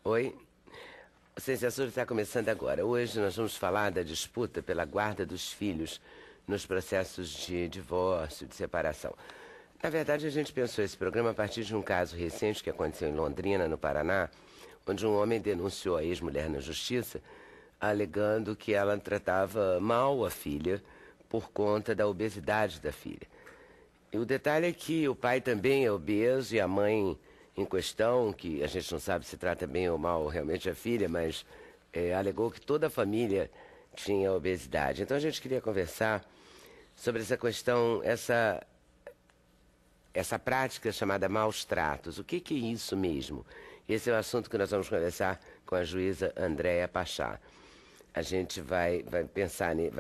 Oi, o Sem Censura está começando agora. Hoje nós vamos falar da disputa pela guarda dos filhos nos processos de divórcio, de separação. Na verdade, a gente pensou esse programa a partir de um caso recente que aconteceu em Londrina, no Paraná, onde um homem denunciou a ex-mulher na justiça, alegando que ela tratava mal a filha por conta da obesidade da filha. E o detalhe é que o pai também é obeso e a mãe em questão, que a gente não sabe se trata bem ou mal realmente a filha, mas alegou que toda a família tinha obesidade. Então a gente queria conversar sobre essa questão, essa prática chamada maus tratos. O que é isso mesmo? Esse é o assunto que nós vamos conversar com a juíza Andréa Pachá. A gente vai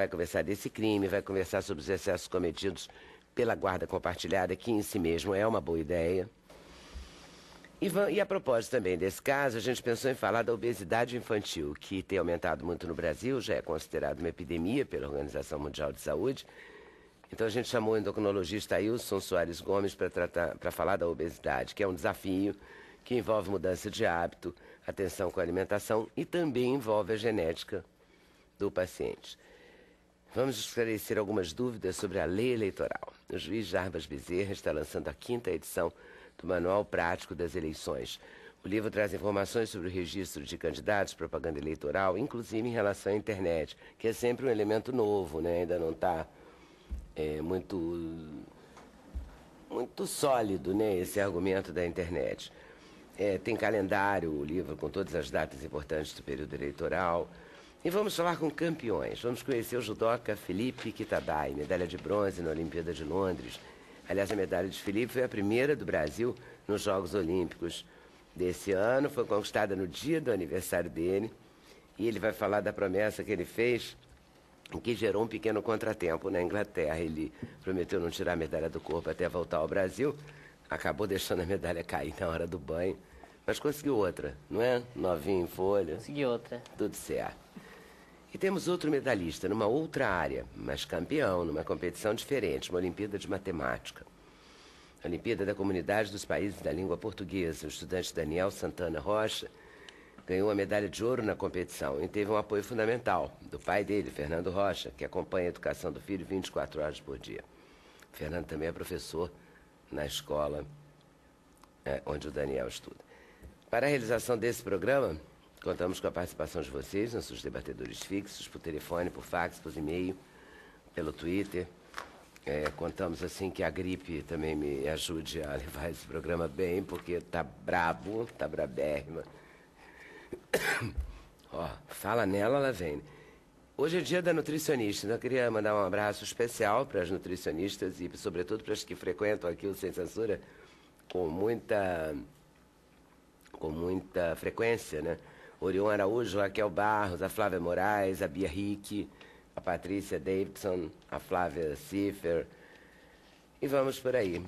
conversar desse crime, vai conversar sobre os excessos cometidos pela guarda compartilhada, que em si mesmo é uma boa ideia. E a propósito também desse caso, a gente pensou em falar da obesidade infantil, que tem aumentado muito no Brasil, já é considerado uma epidemia pela Organização Mundial de Saúde. Então a gente chamou o endocrinologista Ailson Soares Gomes para falar da obesidade, que é um desafio que envolve mudança de hábito, atenção com a alimentação e também envolve a genética do paciente. Vamos esclarecer algumas dúvidas sobre a lei eleitoral. O juiz Jarbas Bezerra está lançando a 5ª edição do Manual Prático das Eleições. O livro traz informações sobre o registro de candidatos, propaganda eleitoral, inclusive em relação à internet, que é sempre um elemento novo, né? Ainda não está muito sólido, né, esse argumento da internet. Tem calendário, o livro com todas as datas importantes do período eleitoral. E vamos falar com campeões. Vamos conhecer o judoca Felipe Kitadai, medalha de bronze na Olimpíada de Londres. Aliás, a medalha de Felipe foi a primeira do Brasil nos Jogos Olímpicos desse ano. Foi conquistada no dia do aniversário dele. E ele vai falar da promessa que ele fez, que gerou um pequeno contratempo na Inglaterra. Ele prometeu não tirar a medalha do corpo até voltar ao Brasil. Acabou deixando a medalha cair na hora do banho. Mas conseguiu outra, não é? Novinho em folha. Consegui outra. Tudo certo. E temos outro medalhista numa outra área, mas campeão numa competição diferente, uma Olimpíada de Matemática. A Olimpíada da Comunidade dos Países da Língua Portuguesa. O estudante Daniel Santana Rocha ganhou a medalha de ouro na competição e teve um apoio fundamental do pai dele, Fernando Rocha, que acompanha a educação do filho 24 horas por dia. O Fernando também é professor na escola onde o Daniel estuda. Para a realização desse programa, contamos com a participação de vocês, nossos debatedores fixos, por telefone, por fax, por e-mail, pelo Twitter. Contamos assim que a gripe também me ajude a levar esse programa bem, porque tá brabo, tá brabérrima. Ó, fala nela, ela vem. Hoje é dia da nutricionista, então eu queria mandar um abraço especial para as nutricionistas e, sobretudo, para as que frequentam aqui o Sem Censura com muita frequência, né? Orion Araújo, Raquel Barros, a Flávia Moraes, a Bia Rick, a Patrícia Davidson, a Flávia Ciffer. E vamos por aí.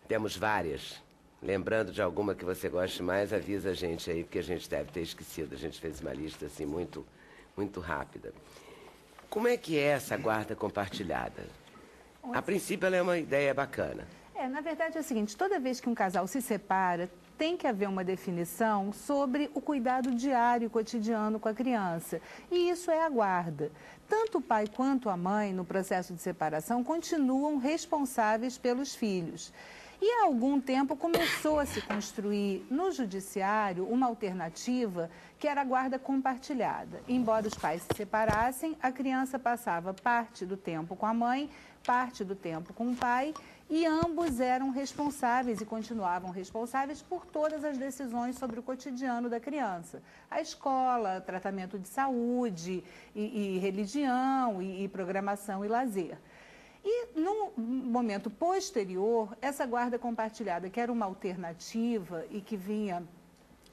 Temos várias. Lembrando de alguma que você goste mais, avisa a gente aí, porque a gente deve ter esquecido. A gente fez uma lista assim muito rápida. Como é que é essa guarda compartilhada? A princípio ela é uma ideia bacana. Na verdade é o seguinte, toda vez que um casal se separa, tem que haver uma definição sobre o cuidado diário, cotidiano com a criança. E isso é a guarda. Tanto o pai quanto a mãe, no processo de separação, continuam responsáveis pelos filhos. E há algum tempo começou a se construir no judiciário uma alternativa que era a guarda compartilhada. Embora os pais se separassem, a criança passava parte do tempo com a mãe, parte do tempo com o pai, e ambos eram responsáveis e continuavam responsáveis por todas as decisões sobre o cotidiano da criança. A escola, tratamento de saúde, e religião, e programação e lazer. E, no momento posterior, essa guarda compartilhada, que era uma alternativa e que vinha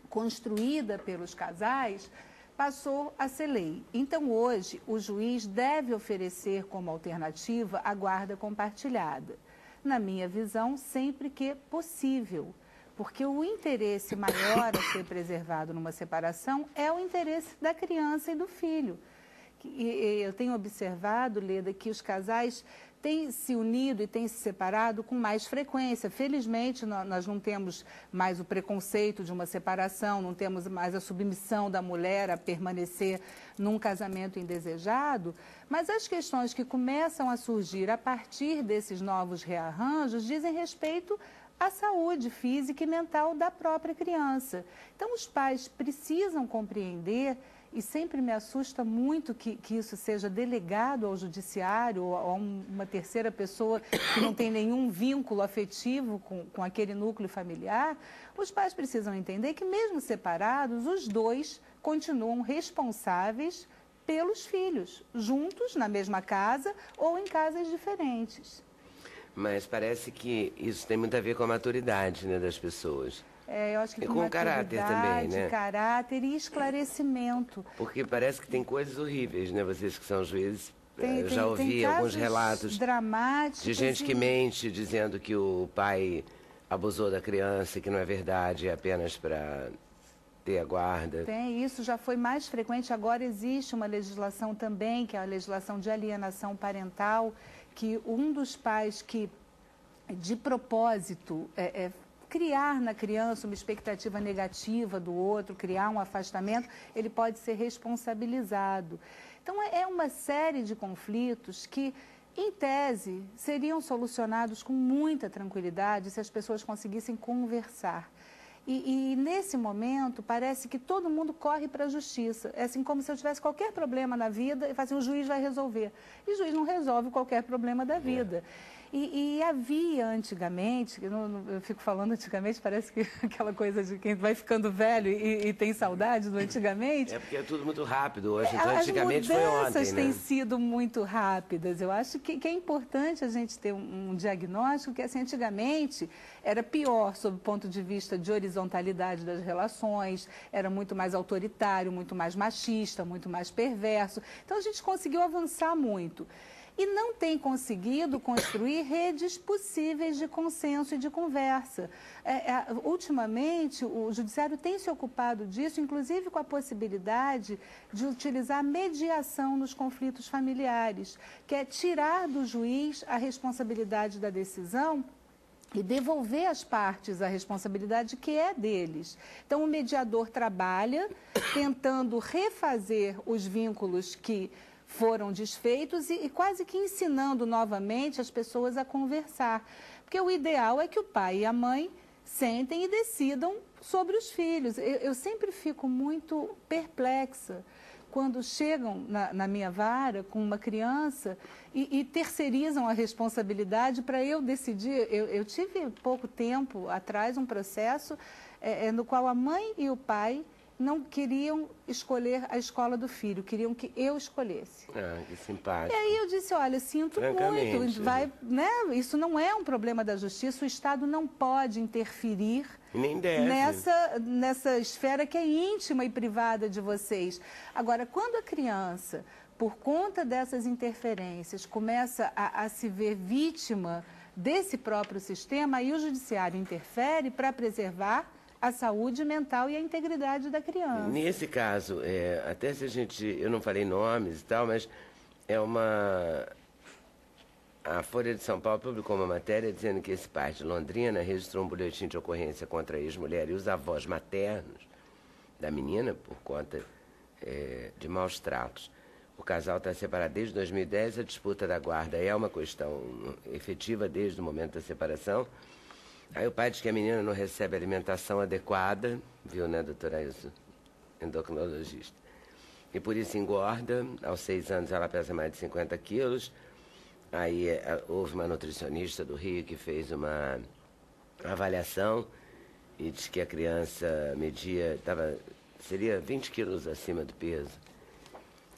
construída pelos casais, passou a ser lei. Então, hoje, o juiz deve oferecer como alternativa a guarda compartilhada. Na minha visão, sempre que possível, porque o interesse maior a ser preservado numa separação é o interesse da criança e do filho, Eu tenho observado, Leda, que os casais têm se unido e têm se separado com mais frequência. Felizmente, nós não temos mais o preconceito de uma separação, não temos mais a submissão da mulher a permanecer num casamento indesejado, mas as questões que começam a surgir a partir desses novos rearranjos dizem respeito à saúde física e mental da própria criança. Então, os pais precisam compreender, e sempre me assusta muito que isso seja delegado ao judiciário ou a uma terceira pessoa que não tem nenhum vínculo afetivo com aquele núcleo familiar. Os pais precisam entender que, mesmo separados, os dois continuam responsáveis pelos filhos, juntos, na mesma casa ou em casas diferentes. Mas parece que isso tem muito a ver com a maturidade, né, das pessoas. Eu acho que e com caráter também, né? Caráter e esclarecimento. Porque parece que tem coisas horríveis, né? Vocês que são juízes, eu já ouvi alguns relatos dramáticos de gente que mente dizendo que o pai abusou da criança, que não é verdade, é apenas para ter a guarda. Tem, isso já foi mais frequente. Agora existe uma legislação também, que é a legislação de alienação parental, que um dos pais que, de propósito, criar na criança uma expectativa negativa do outro, criar um afastamento, ele pode ser responsabilizado. Então, é uma série de conflitos que, em tese, seriam solucionados com muita tranquilidade se as pessoas conseguissem conversar. E nesse momento, parece que todo mundo corre para a justiça. É assim como se eu tivesse qualquer problema na vida e assim, o juiz vai resolver. E o juiz não resolve qualquer problema da vida. E havia antigamente, eu fico falando antigamente, parece que aquela coisa de quem vai ficando velho e tem saudade do antigamente. É porque é tudo muito rápido hoje, então antigamente foi ontem, né? As mudanças têm sido muito rápidas. Eu acho que é importante a gente ter um diagnóstico que, assim, antigamente era pior sob o ponto de vista de horizontalidade das relações, era muito mais autoritário, muito mais machista, muito mais perverso. Então a gente conseguiu avançar muito. E não tem conseguido construir redes possíveis de consenso e de conversa. Ultimamente, o Judiciário tem se ocupado disso, inclusive com a possibilidade de utilizar a mediação nos conflitos familiares, que é tirar do juiz a responsabilidade da decisão e devolver às partes a responsabilidade que é deles. Então, o mediador trabalha tentando refazer os vínculos que foram desfeitos e quase que ensinando novamente as pessoas a conversar. Porque o ideal é que o pai e a mãe sentem e decidam sobre os filhos. Eu sempre fico muito perplexa quando chegam na minha vara com uma criança e terceirizam a responsabilidade para eu decidir. Eu tive pouco tempo atrás um processo no qual a mãe e o pai não queriam escolher a escola do filho, queriam que eu escolhesse. Ah, que simpático. E aí eu disse, olha, sinto muito, isso não é um problema da justiça, o Estado não pode interferir nem deve. nessa esfera que é íntima e privada de vocês. Agora, quando a criança, por conta dessas interferências, começa a se ver vítima desse próprio sistema, aí o Judiciário interfere para preservar a saúde mental e a integridade da criança. Nesse caso, até se eu não falei nomes e tal, mas a Folha de São Paulo publicou uma matéria dizendo que esse pai de Londrina registrou um boletim de ocorrência contra a ex-mulher e os avós maternos da menina por conta de maus tratos. O casal está separado desde 2010, a disputa da guarda é uma questão efetiva desde o momento da separação. Aí o pai diz que a menina não recebe alimentação adequada, viu, né, doutora Ilso, endocrinologista. E por isso engorda, aos 6 anos ela pesa mais de 50 quilos. Aí houve uma nutricionista do Rio que fez uma avaliação e diz que a criança seria 20 quilos acima do peso.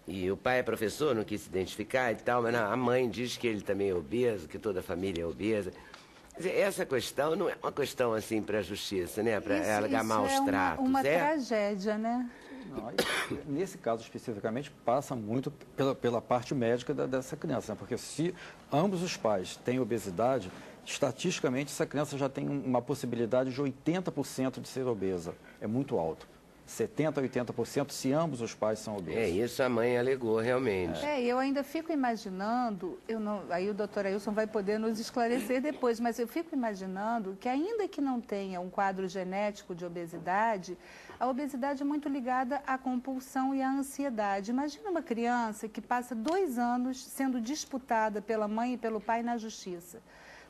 E o pai é professor, não quis se identificar e tal, mas a mãe diz que ele também é obeso, que toda a família é obesa. Essa questão não é uma questão assim para a justiça, né? Para alegar maus tratos. Uma tragédia, né? Não, nesse caso especificamente passa muito pela parte médica dessa criança, né? Porque se ambos os pais têm obesidade, estatisticamente essa criança já tem uma possibilidade de 80% de ser obesa. É muito alto. 70% a 80% se ambos os pais são obesos. É isso a mãe alegou realmente. Eu ainda fico imaginando, aí o doutor Ailson vai poder nos esclarecer depois, mas eu fico imaginando que ainda que não tenha um quadro genético de obesidade, a obesidade é muito ligada à compulsão e à ansiedade. Imagina uma criança que passa 2 anos sendo disputada pela mãe e pelo pai na justiça.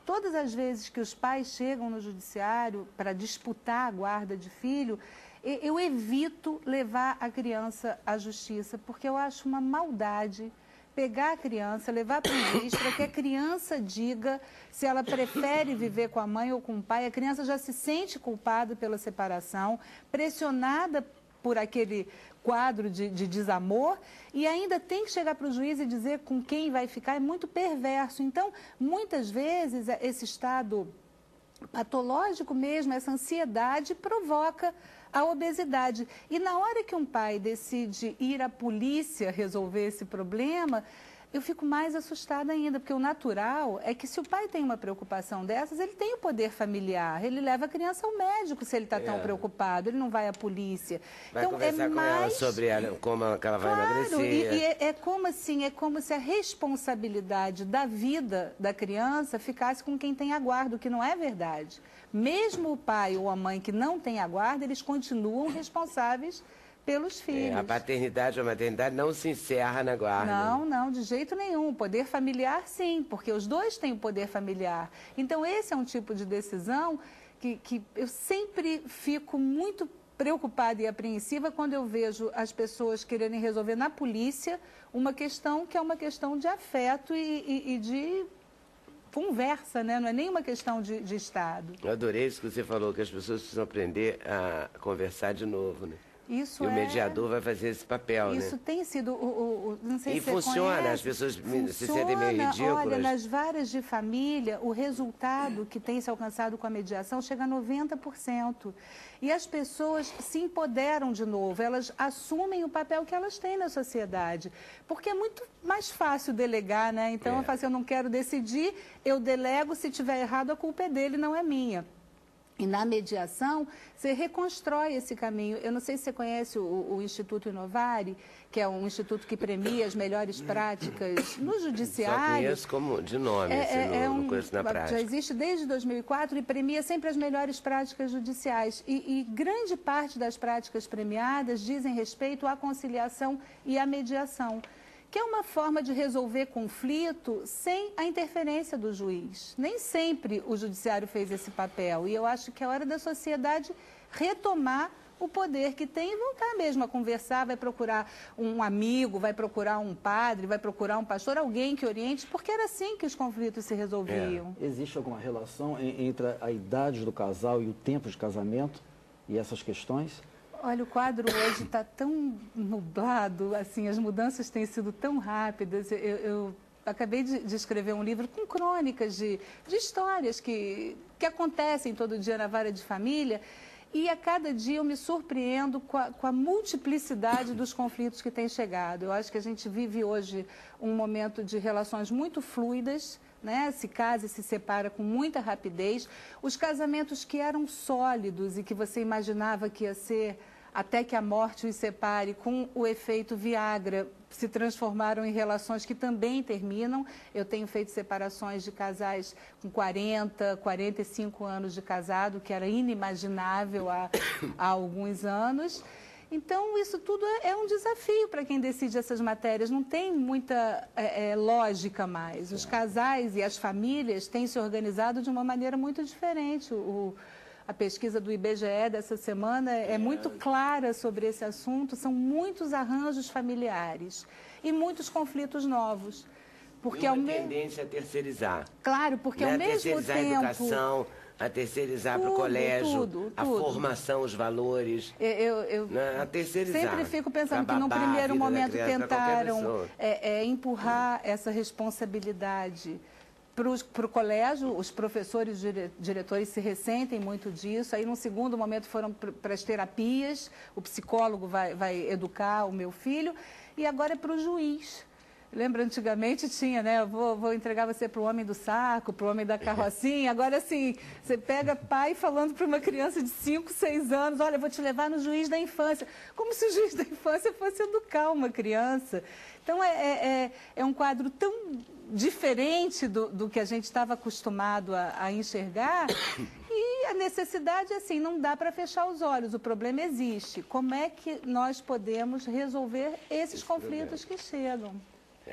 Todas as vezes que os pais chegam no judiciário para disputar a guarda de filho, eu evito levar a criança à justiça, porque eu acho uma maldade pegar a criança, levar para o juiz, para que a criança diga se ela prefere viver com a mãe ou com o pai. A criança já se sente culpada pela separação, pressionada por aquele quadro de desamor, e ainda tem que chegar para o juiz e dizer com quem vai ficar. É muito perverso. Então, muitas vezes, esse estado patológico mesmo, essa ansiedade provoca a obesidade. E na hora que um pai decide ir à polícia resolver esse problema, eu fico mais assustada ainda, porque o natural é que se o pai tem uma preocupação dessas, ele tem o poder familiar, ele leva a criança ao médico se ele está tão preocupado, ele não vai à polícia. Vai então, conversar com ela sobre como ela vai emagrecer. E é como se a responsabilidade da vida da criança ficasse com quem tem a guarda, o que não é verdade. Mesmo o pai ou a mãe que não tem a guarda, eles continuam responsáveis pelos filhos. A paternidade ou a maternidade não se encerra na guarda. Não, de jeito nenhum. O poder familiar, sim, porque os dois têm o poder familiar. Então, esse é um tipo de decisão que eu sempre fico muito preocupada e apreensiva quando eu vejo as pessoas quererem resolver na polícia uma questão que é uma questão de afeto e de conversa, né? Não é nem uma questão de Estado. Eu adorei isso que você falou, que as pessoas precisam aprender a conversar de novo, né? Isso e o mediador vai fazer esse papel, né? Isso tem sido, não sei se você funciona, conhece, as pessoas se sentem meio ridículas. Olha, nas varas de família, o resultado que tem se alcançado com a mediação chega a 90%. E as pessoas se empoderam de novo, elas assumem o papel que elas têm na sociedade. Porque é muito mais fácil delegar, né? Então, eu falo assim, eu não quero decidir, eu delego, se tiver errado, a culpa é dele, não é minha. E na mediação, você reconstrói esse caminho. Eu não sei se você conhece o Instituto Inovare, que é um instituto que premia as melhores práticas no judiciário. Só conheço como de nome, não conheço na prática. Já existe desde 2004 e premia sempre as melhores práticas judiciais. E grande parte das práticas premiadas dizem respeito à conciliação e à mediação, que é uma forma de resolver conflito sem a interferência do juiz. Nem sempre o judiciário fez esse papel, e eu acho que é hora da sociedade retomar o poder que tem e voltar mesmo a conversar, vai procurar um amigo, vai procurar um padre, vai procurar um pastor, alguém que oriente, porque era assim que os conflitos se resolviam. Existe alguma relação entre a idade do casal e o tempo de casamento e essas questões? Olha, o quadro hoje está tão nublado, assim, as mudanças têm sido tão rápidas. Eu acabei de escrever um livro com crônicas de histórias que acontecem todo dia na vara de família, e a cada dia eu me surpreendo com a multiplicidade dos conflitos que têm chegado. Eu acho que a gente vive hoje um momento de relações muito fluidas, né? Se casa e se separa com muita rapidez. Os casamentos que eram sólidos e que você imaginava que ia ser até que a morte os separe, com o efeito Viagra, se transformaram em relações que também terminam. Eu tenho feito separações de casais com 40, 45 anos de casado, que era inimaginável há alguns anos. Então, isso tudo é um desafio para quem decide essas matérias. Não tem muita lógica mais. Os casais e as famílias têm se organizado de uma maneira muito diferente. A pesquisa do IBGE dessa semana é muito clara sobre esse assunto. São muitos arranjos familiares e muitos conflitos novos. Porque uma tendência a terceirizar. Claro, porque ao mesmo tempo... A educação, a terceirizar para o colégio, a formação, os valores. A terceirizar. Sempre fico pensando que num primeiro momento tentaram empurrar essa responsabilidade para o colégio. Os professores, diretores se ressentem muito disso. Aí, num segundo momento, foram para as terapias, o psicólogo vai educar o meu filho, e agora é para o juiz. Lembra, antigamente tinha, né? Vou entregar você para o homem do saco, para o homem da carrocinha. Agora, assim, você pega pai falando para uma criança de 5, 6 anos, olha, vou te levar no juiz da infância. Como se o juiz da infância fosse educar uma criança. Então, é um quadro tão diferente do que a gente estava acostumado a enxergar. E a necessidade, assim, não dá para fechar os olhos. O problema existe. Como é que nós podemos resolver esses conflitos que chegam?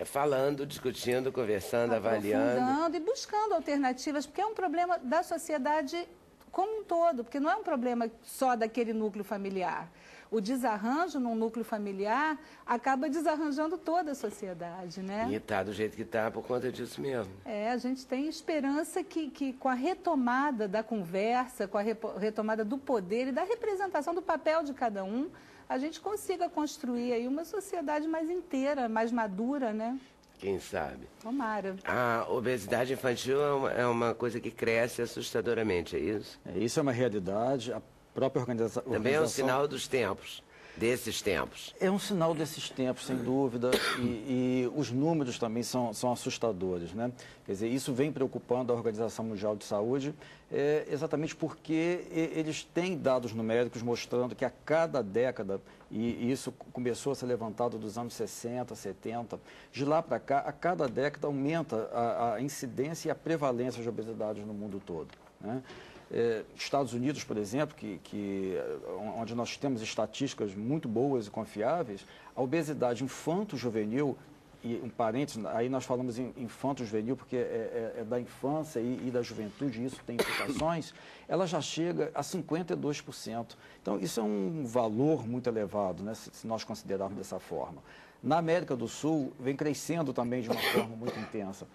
Falando, discutindo, conversando, avaliando. Aprofundando e buscando alternativas, porque é um problema da sociedade como um todo, porque não é um problema só daquele núcleo familiar. O desarranjo num núcleo familiar acaba desarranjando toda a sociedade, né? E está do jeito que está por conta disso mesmo. A gente tem esperança que com a retomada da conversa, com a retomada do poder e da representação do papel de cada um, a gente consiga construir aí uma sociedade mais inteira, mais madura, né? Quem sabe? Tomara. A obesidade infantil é uma coisa que cresce assustadoramente, é isso? Isso é uma realidade. A própria organização... Também é um sinal dos tempos, desses tempos. É um sinal desses tempos, sem dúvida, e os números também são assustadores, né? Quer dizer, isso vem preocupando a Organização Mundial de Saúde, exatamente porque eles têm dados numéricos mostrando que a cada década, e isso começou a ser levantado dos anos 60, 70, de lá para cá, a cada década aumenta a incidência e a prevalência de obesidade no mundo todo, né? Estados Unidos, por exemplo, onde nós temos estatísticas muito boas e confiáveis, a obesidade infanto-juvenil, e um parênteses, aí nós falamos em infanto-juvenil porque é da infância e da juventude, e isso tem implicações, ela já chega a 52%. Então, isso é um valor muito elevado, né, se nós considerarmos dessa forma. Na América do Sul, vem crescendo também de uma forma muito intensa.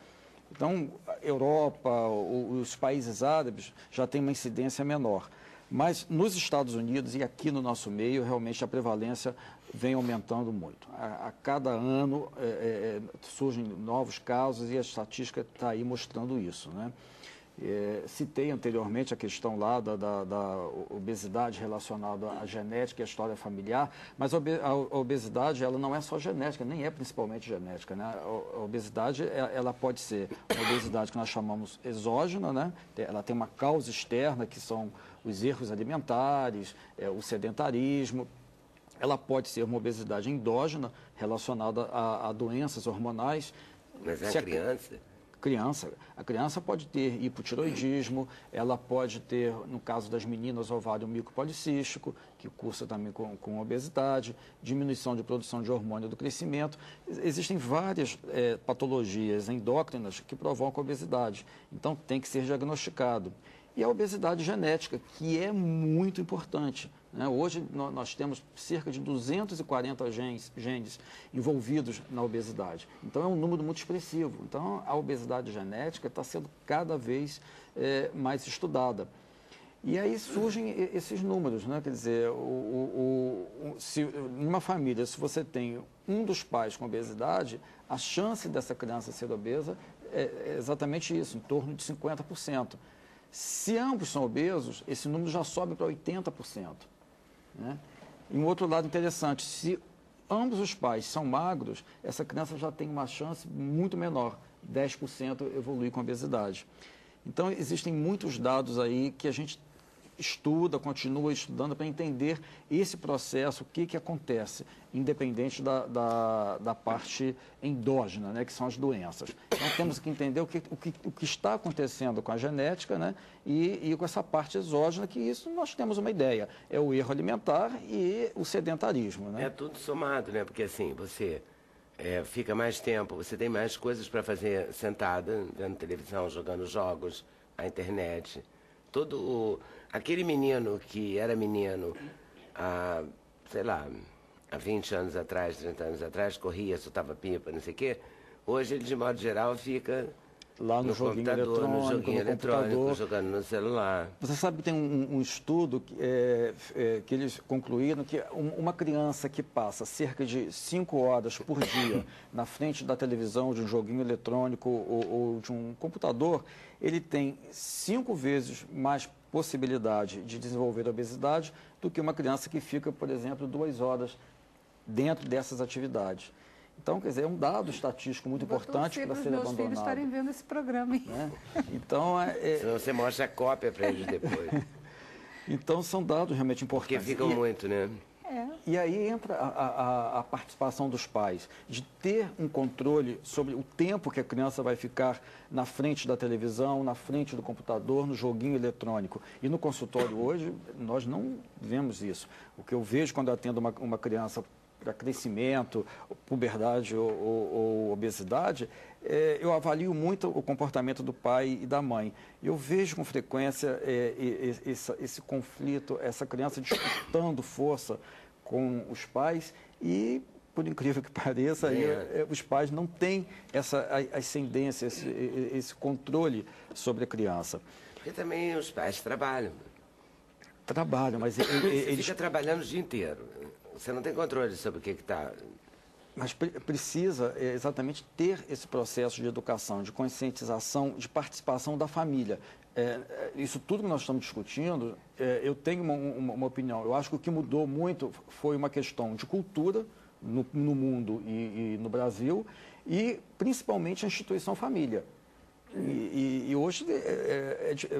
Então, a Europa, os países árabes já têm uma incidência menor. Mas nos Estados Unidos e aqui no nosso meio, realmente a prevalência vem aumentando muito. A cada ano surgem novos casos e a estatística está aí mostrando isso, né? Citei anteriormente a questão lá da obesidade relacionada à genética e à história familiar, mas a obesidade ela não é só genética, nem é principalmente genética, né? A obesidade ela pode ser uma obesidade que nós chamamos exógena, né? Ela tem uma causa externa, que são os erros alimentares, o sedentarismo. Ela pode ser uma obesidade endógena relacionada a doenças hormonais. Mas é criança? A criança pode ter hipotiroidismo, ela pode ter, no caso das meninas, ovário micropolicístico, que cursa também com obesidade, diminuição de produção de hormônio do crescimento. Existem várias patologias endócrinas que provocam obesidade, então tem que ser diagnosticado. E a obesidade genética, que é muito importante, né? Hoje nós temos cerca de 240 genes envolvidos na obesidade. Então é um número muito expressivo. Então a obesidade genética está sendo cada vez mais estudada. E aí surgem esses números, né? Quer dizer, se numa família, se você tem um dos pais com obesidade, a chance dessa criança ser obesa é exatamente isso, em torno de 50%. Se ambos são obesos, esse número já sobe para 80%. Né? E um outro lado interessante, se ambos os pais são magros, essa criança já tem uma chance muito menor, 10% evolui com obesidade. Então, existem muitos dados aí que a gente estuda, continua estudando para entender esse processo, o que acontece, independente da parte endógena, né, que são as doenças. Então, temos que entender o que está acontecendo com a genética, né, e com essa parte exógena, que isso nós temos uma ideia, é o erro alimentar e o sedentarismo. Né? É tudo somado, né? Porque assim, você fica mais tempo, você tem mais coisas para fazer sentada, vendo televisão, jogando jogos, a internet, aquele menino que era menino há, sei lá, há 20 anos atrás, 30 anos atrás, corria, soltava pipa, não sei o quê, hoje ele, de modo geral, fica lá no joguinho eletrônico, no joguinho eletrônico, jogando no celular. Você sabe que tem um estudo que eles concluíram que uma criança que passa cerca de 5 horas por dia na frente da televisão, de um joguinho eletrônico ou de um computador, ele tem 5 vezes mais possibilidade de desenvolver obesidade do que uma criança que fica, por exemplo, 2 horas dentro dessas atividades. Então, quer dizer, é um dado estatístico muito importante para ser abandonado. Os meus filhos estarem vendo esse programa, hein? Né? Então, senão você mostra a cópia para eles depois. Então, são dados realmente importantes. Porque ficam muito, né? E aí entra a participação dos pais, de ter um controle sobre o tempo que a criança vai ficar na frente da televisão, na frente do computador, no joguinho eletrônico. E no consultório hoje, nós não vemos isso. O que eu vejo quando eu atendo uma criança para crescimento, puberdade ou obesidade, eu avalio muito o comportamento do pai e da mãe. Eu vejo com frequência esse conflito, essa criança disputando força com os pais e, por incrível que pareça, os pais não têm essa ascendência, esse controle sobre a criança. Porque também os pais trabalham. Trabalham, mas Você fica trabalhando o dia inteiro. Você não tem controle sobre o que está... Mas precisa exatamente ter esse processo de educação, de conscientização, de participação da família. Isso tudo que nós estamos discutindo, eu tenho uma opinião. Eu acho que o que mudou muito foi uma questão de cultura no mundo e no Brasil, e principalmente a instituição família. E hoje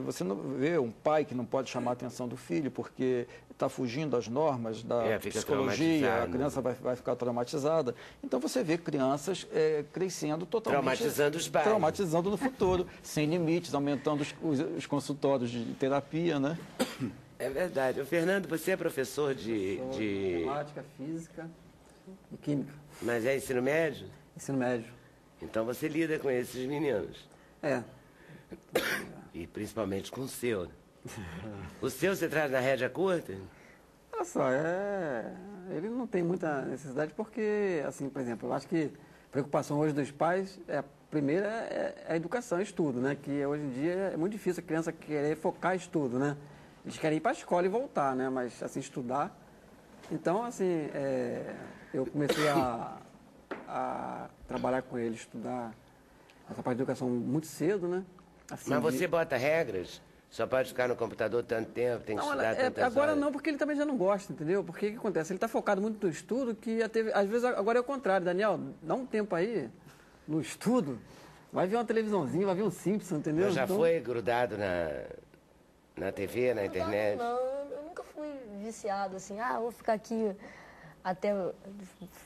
você não vê um pai que não pode chamar a atenção do filho porque está fugindo das normas da psicologia, a criança vai ficar traumatizada. Então você vê crianças crescendo totalmente... Traumatizando os pais. Traumatizando no futuro, sem limites, aumentando os consultórios de terapia, né? É verdade. Fernando, você é professor de matemática, física e química. Mas é ensino médio? Ensino médio. Então você lida com esses meninos? E principalmente com o seu. O seu você traz na rédea curta? Olha só, ele não tem muita necessidade porque, assim, por exemplo, eu acho que a preocupação hoje dos pais, a primeira é a educação, estudo, né? Que hoje em dia é muito difícil a criança querer focar em estudo, né? Eles querem ir para a escola e voltar, né? Mas, assim, estudar. Então, assim, eu comecei a trabalhar com ele, estudar essa parte de educação muito cedo, né? Assim, mas você bota regras? Só pode ficar no computador tanto tempo, tem que estudar tantas agora horas? Não, porque ele também já não gosta, entendeu? Porque o que acontece? Ele está focado muito no estudo, que às vezes agora é o contrário. Daniel, dá um tempo aí no estudo, vai ver uma televisãozinha, vai ver um Simpson, entendeu? Mas já foi grudado na TV, na internet? Não, eu nunca fui viciado, assim, vou ficar aqui até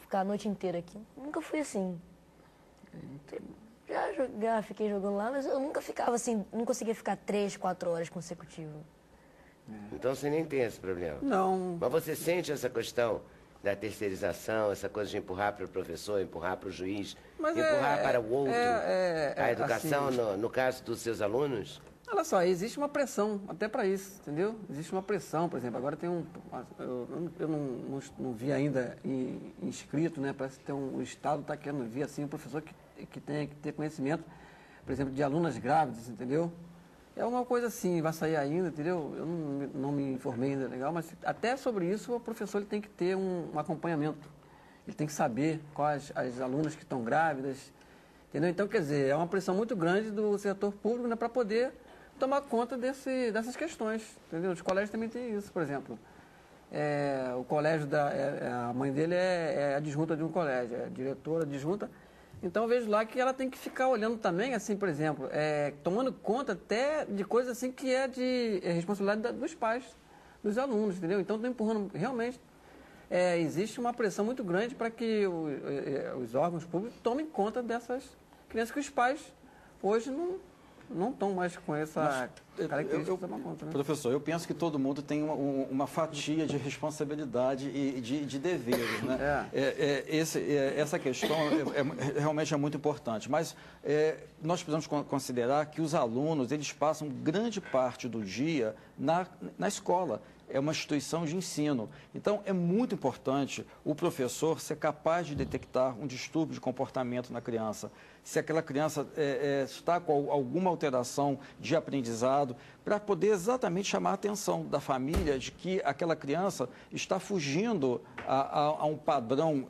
ficar a noite inteira aqui. Nunca fui assim. Já fiquei jogando lá, mas eu nunca ficava assim, não conseguia ficar 3, 4 horas consecutivas. Então você nem tem esse problema? Não. Mas você sente essa questão da terceirização, essa coisa de empurrar para o professor, empurrar para o juiz, empurrar para o outro? A educação, assim, no caso dos seus alunos? Olha só, existe uma pressão até para isso, entendeu? Existe uma pressão, por exemplo, agora tem eu não vi ainda inscrito, né? Parece que tem o Estado está querendo ver assim, um professor que tem que ter conhecimento, por exemplo, de alunas grávidas, entendeu? É uma coisa assim, vai sair ainda, entendeu? Eu não me informei ainda, legal, mas até sobre isso o professor ele tem que ter um acompanhamento. Ele tem que saber quais as alunas que estão grávidas, entendeu? Então, quer dizer, é uma pressão muito grande do setor público, né, para poder tomar conta dessas questões, entendeu? Os colégios também têm isso, por exemplo. O colégio, a mãe dele é adjunta de um colégio, é diretora adjunta. Então, eu vejo lá que ela tem que ficar olhando também, assim, por exemplo, tomando conta até de coisas assim que é de responsabilidade dos pais, dos alunos, entendeu? Então, estou empurrando, realmente, existe uma pressão muito grande para que os órgãos públicos tomem conta dessas crianças que os pais hoje não estão mais com essa característica de tomar conta, né? Professor, eu penso que todo mundo tem uma fatia de responsabilidade e de deveres, né? Essa questão realmente é muito importante, mas nós precisamos considerar que os alunos, eles passam grande parte do dia na escola. É uma instituição de ensino. Então, é muito importante o professor ser capaz de detectar um distúrbio de comportamento na criança. Se aquela criança está com alguma alteração de aprendizado, para poder exatamente chamar a atenção da família de que aquela criança está fugindo a um padrão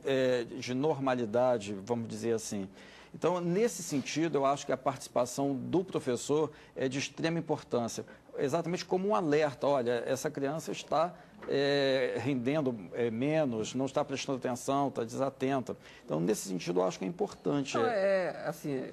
de normalidade, vamos dizer assim. Então, nesse sentido, eu acho que a participação do professor é de extrema importância. Exatamente como um alerta, olha, essa criança está rendendo menos, não está prestando atenção, está desatenta. Então, nesse sentido, eu acho que é importante. Não, assim,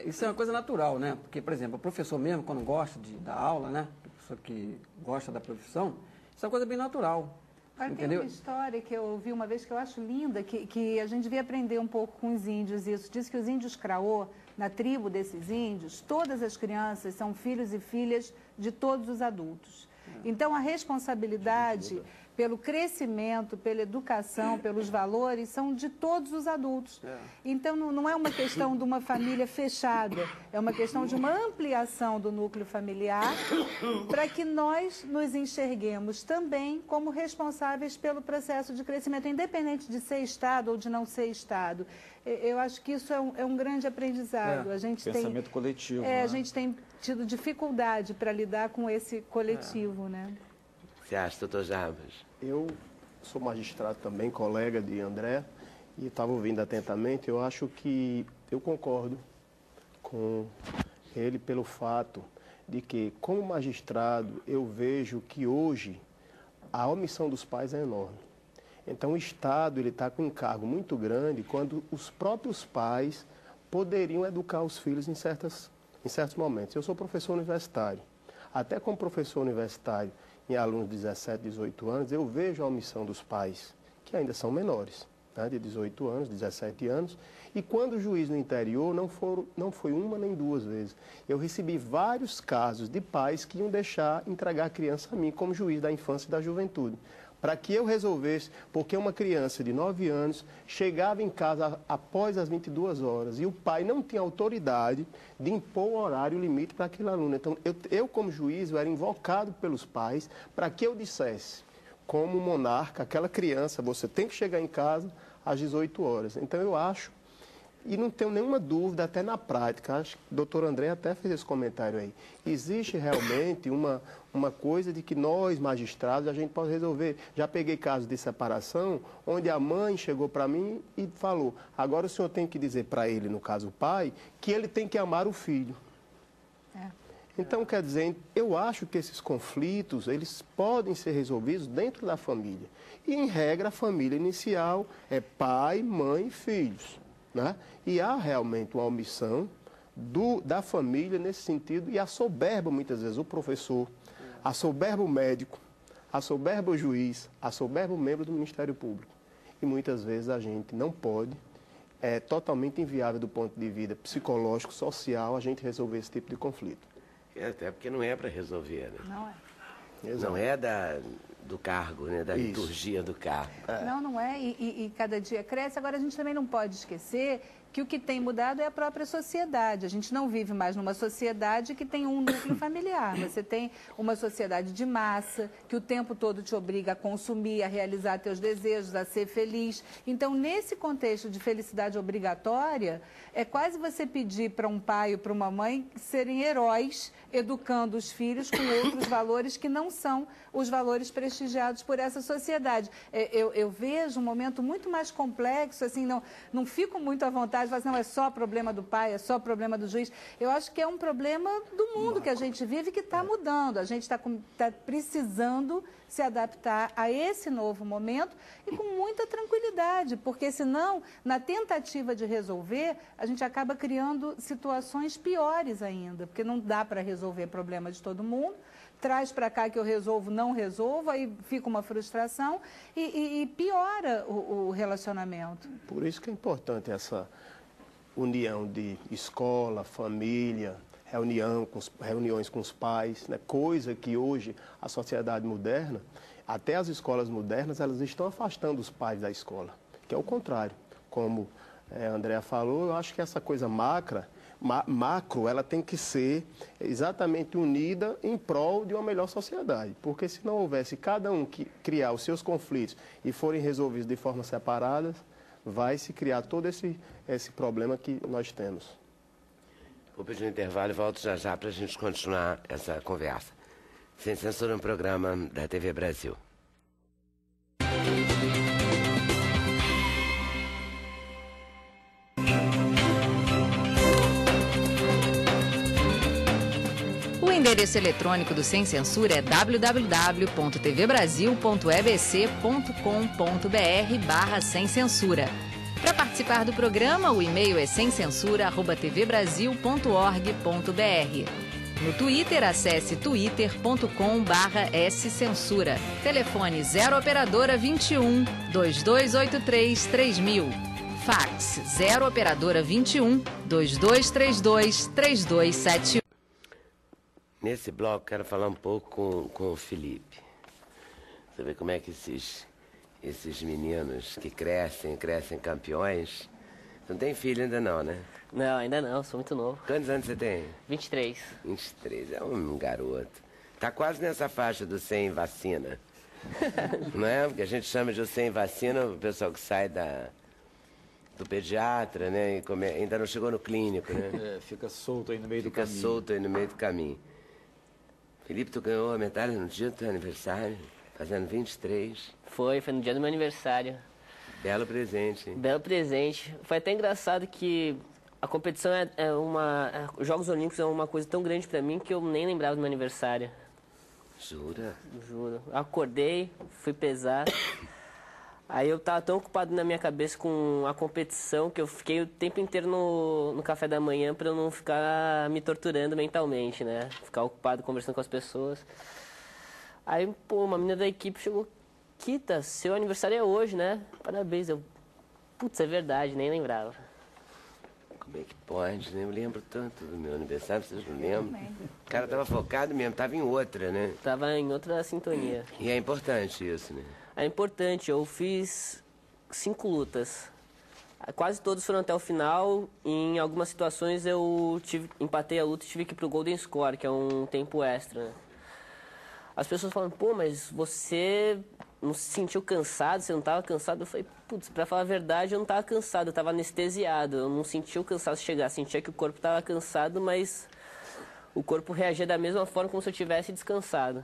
isso é uma coisa natural, né? Porque, por exemplo, o professor mesmo, quando gosta da aula, né? A pessoa que gosta da profissão, isso é uma coisa bem natural. Agora, entendeu? tem uma história que eu ouvi uma vez que eu acho linda, que a gente devia aprender um pouco com os índios isso. Diz que os índios Craô, na tribo desses índios, todas as crianças são filhos e filhas de todos os adultos. Então, a responsabilidade pelo crescimento, pela educação, pelos valores, são de todos os adultos. Então, não é uma questão de uma família fechada, é uma questão de uma ampliação do núcleo familiar para que nós nos enxerguemos também como responsáveis pelo processo de crescimento, independente de ser Estado ou de não ser Estado. Eu acho que isso é um grande aprendizado. A gente pensamento coletivo. A gente tem tido dificuldade para lidar com esse coletivo, né? Você acha, doutor Jarbas? Eu sou magistrado também, colega de André, e estava ouvindo atentamente. Eu acho que eu concordo com ele pelo fato de que, como magistrado, eu vejo que hoje a omissão dos pais é enorme. Então, o Estado está com um encargo muito grande quando os próprios pais poderiam educar os filhos em certos momentos. Eu sou professor universitário. Até como professor universitário, em alunos de 17, 18 anos, eu vejo a omissão dos pais, que ainda são menores, né, de 18 anos, 17 anos. E quando o juiz no interior, não foi uma nem duas vezes. Eu recebi vários casos de pais que iam entregar a criança a mim como juiz da infância e da juventude, para que eu resolvesse, porque uma criança de 9 anos chegava em casa após as 22 horas e o pai não tinha autoridade de impor o horário limite para aquele aluno. Então, eu como juiz, eu era invocado pelos pais para que eu dissesse, como monarca, aquela criança, você tem que chegar em casa às 18 horas. Então, eu acho, e não tenho nenhuma dúvida, até na prática, acho que o doutor André até fez esse comentário aí, existe realmente uma coisa de que nós, magistrados, a gente pode resolver. Já peguei casos de separação, onde a mãe chegou para mim e falou, agora o senhor tem que dizer para ele, no caso o pai, que ele tem que amar o filho. Então, quer dizer, eu acho que esses conflitos, eles podem ser resolvidos dentro da família. E, em regra, a família inicial é pai, mãe e filhos, né? E há realmente uma omissão da família nesse sentido, e a soberba, muitas vezes, o professor, a soberba o médico, a soberba o juiz, a soberba o membro do Ministério Público. E muitas vezes a gente não pode, é totalmente inviável do ponto de vista psicológico, social, a gente resolver esse tipo de conflito. Até porque não é para resolver, né? Não é. Exato. Não é do cargo, né? Da liturgia do cargo. Não é. E cada dia cresce. Agora, a gente também não pode esquecer que o que tem mudado é a própria sociedade. A gente não vive mais numa sociedade que tem um núcleo familiar. Você tem uma sociedade de massa, que o tempo todo te obriga a consumir, a realizar teus desejos, a ser feliz. Então, nesse contexto de felicidade obrigatória, é quase você pedir para um pai ou para uma mãe serem heróis, educando os filhos com outros valores que não são os valores prestigiados por essa sociedade. Eu vejo um momento muito mais complexo, assim, não fico muito à vontade, falo assim, não, é só problema do pai, é só problema do juiz. Eu acho que é um problema do mundo que a gente vive que está mudando. A gente está precisando se adaptar a esse novo momento e com muita tranquilidade, porque senão, na tentativa de resolver, a gente acaba criando situações piores ainda, porque não dá para resolver problema de todo mundo, traz para cá que eu resolvo, não resolvo, aí fica uma frustração e piora o relacionamento. Por isso que é importante essa união de escola, família, reuniões com os pais, né? Coisa que hoje a sociedade moderna, até as escolas modernas, elas estão afastando os pais da escola, que é o contrário. Como a Andrea falou, eu acho que essa coisa macro, ela tem que ser exatamente unida em prol de uma melhor sociedade. Porque se não houvesse cada um que criar os seus conflitos e forem resolvidos de forma separada, vai se criar todo esse problema que nós temos. Vou pedir um intervalo e volto já para a gente continuar essa conversa. Sem Censura, um programa da TV Brasil. O endereço eletrônico do Sem Censura é www.tvbrasil.ebc.com.br/sem censura. Para participar do programa, o e-mail é semcensura@tvbrasil.org.br. No Twitter, acesse twitter.com/scensura. Telefone 0 operadora 21 2283 3000. Fax 0 operadora 21 2232 3271. Nesse bloco, quero falar um pouco com o Felipe. Você vê como é que esses meninos que crescem campeões. Você não tem filho ainda não, né? Não, ainda não, sou muito novo. Quantos anos você tem? 23. 23, é um garoto. Tá quase nessa faixa do sem vacina. Não é? Porque a gente chama de sem vacina o pessoal que sai do pediatra, né? E ainda não chegou no clínico, né? Fica solto aí no meio do caminho. Fica solto aí no meio do caminho. Felipe, tu ganhou a medalha no dia do teu aniversário, fazendo 23. Foi no dia do meu aniversário. Belo presente, hein? Belo presente. Foi até engraçado que a competição os Jogos Olímpicos é uma coisa tão grande pra mim que eu nem lembrava do meu aniversário. Jura? Juro. Acordei, fui pesar. Aí eu tava tão ocupado na minha cabeça com a competição que eu fiquei o tempo inteiro no café da manhã pra eu não ficar me torturando mentalmente, né? Ficar ocupado conversando com as pessoas. Aí, pô, uma menina da equipe chegou: Kita, seu aniversário é hoje, né? Parabéns. Putz, é verdade, nem lembrava. Como é que pode, né? Eu lembro tanto do meu aniversário, vocês não lembram? O cara tava focado mesmo, tava em outra, né? Tava em outra sintonia. E é importante isso, né? É importante, eu fiz 5 lutas. Quase todas foram até o final. Em algumas situações eu empatei a luta e tive que ir pro Golden Score, que é um tempo extra, né? As pessoas falam: pô, mas você não se sentiu cansado? Você não estava cansado? Eu falei: putz, pra falar a verdade, eu não estava cansado, eu estava anestesiado. Eu não sentia o cansaço chegar, sentia que o corpo estava cansado, mas o corpo reagia da mesma forma como se eu tivesse descansado.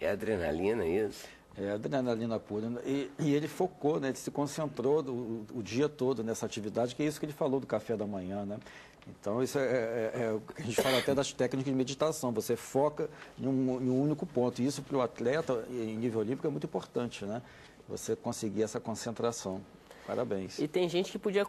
É adrenalina isso? É adrenalina pura. E ele focou, né? Ele se concentrou o dia todo nessa atividade, que é isso que ele falou do café da manhã, né? Então, isso é o que a gente fala até das técnicas de meditação. Você foca em um único ponto. E isso para o atleta, em nível olímpico, é muito importante, né? Você conseguir essa concentração. Parabéns. E tem gente que podia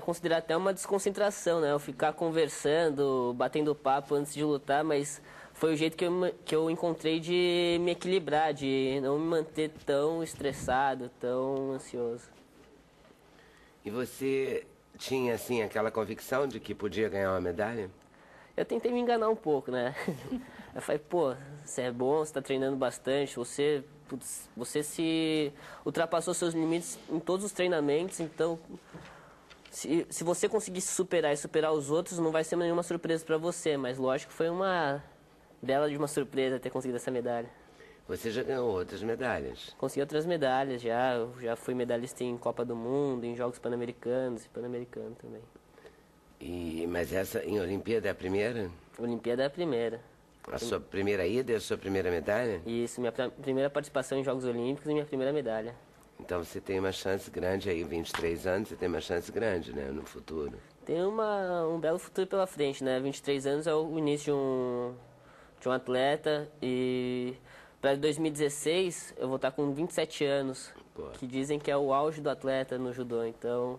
considerar até uma desconcentração, né? Eu ficar conversando, batendo papo antes de lutar, mas foi o jeito que eu encontrei de me equilibrar, de não me manter tão estressado, tão ansioso. E você tinha, assim, aquela convicção de que podia ganhar uma medalha? Eu tentei me enganar um pouco, né? Eu falei: pô, você é bom, você tá treinando bastante, você se ultrapassou seus limites em todos os treinamentos, então se você conseguir se superar e superar os outros, não vai ser nenhuma surpresa para você, mas lógico que foi uma bela de uma surpresa ter conseguido essa medalha. Você já ganhou outras medalhas? Consegui outras medalhas já, eu já fui medalhista em Copa do Mundo, em Jogos Pan-Americanos e Pan-Americano também. Mas essa em Olimpíada é a primeira? Olimpíada é a primeira. A sua primeira ida é a sua primeira medalha? Isso, minha primeira participação em Jogos Olímpicos e minha primeira medalha. Então você tem uma chance grande aí, 23 anos, você tem uma chance grande, né, no futuro. Tem um belo futuro pela frente, né? 23 anos é o início de um atleta e para 2016 eu vou estar com 27 anos, pô, que dizem que é o auge do atleta no judô, então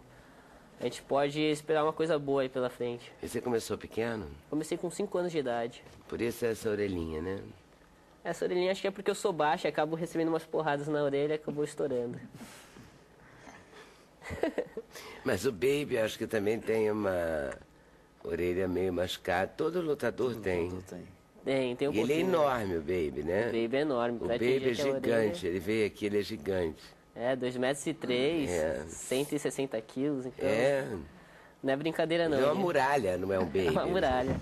a gente pode esperar uma coisa boa aí pela frente. E você começou pequeno? Comecei com 5 anos de idade. Por isso essa orelhinha, né? Essa orelhinha acho que é porque eu sou baixo e acabo recebendo umas porradas na orelha e acabou estourando. Mas o Baby acho que também tem uma orelha meio machucada. Todo lutador tem. Tem um pouquinho. Ele é enorme, o Baby, né? O Baby é enorme. O Baby é gigante, ele veio aqui, ele é gigante. É, 2,3 m, 160 quilos, então não é brincadeira não. Ele é uma muralha, não é um Baby. É uma muralha.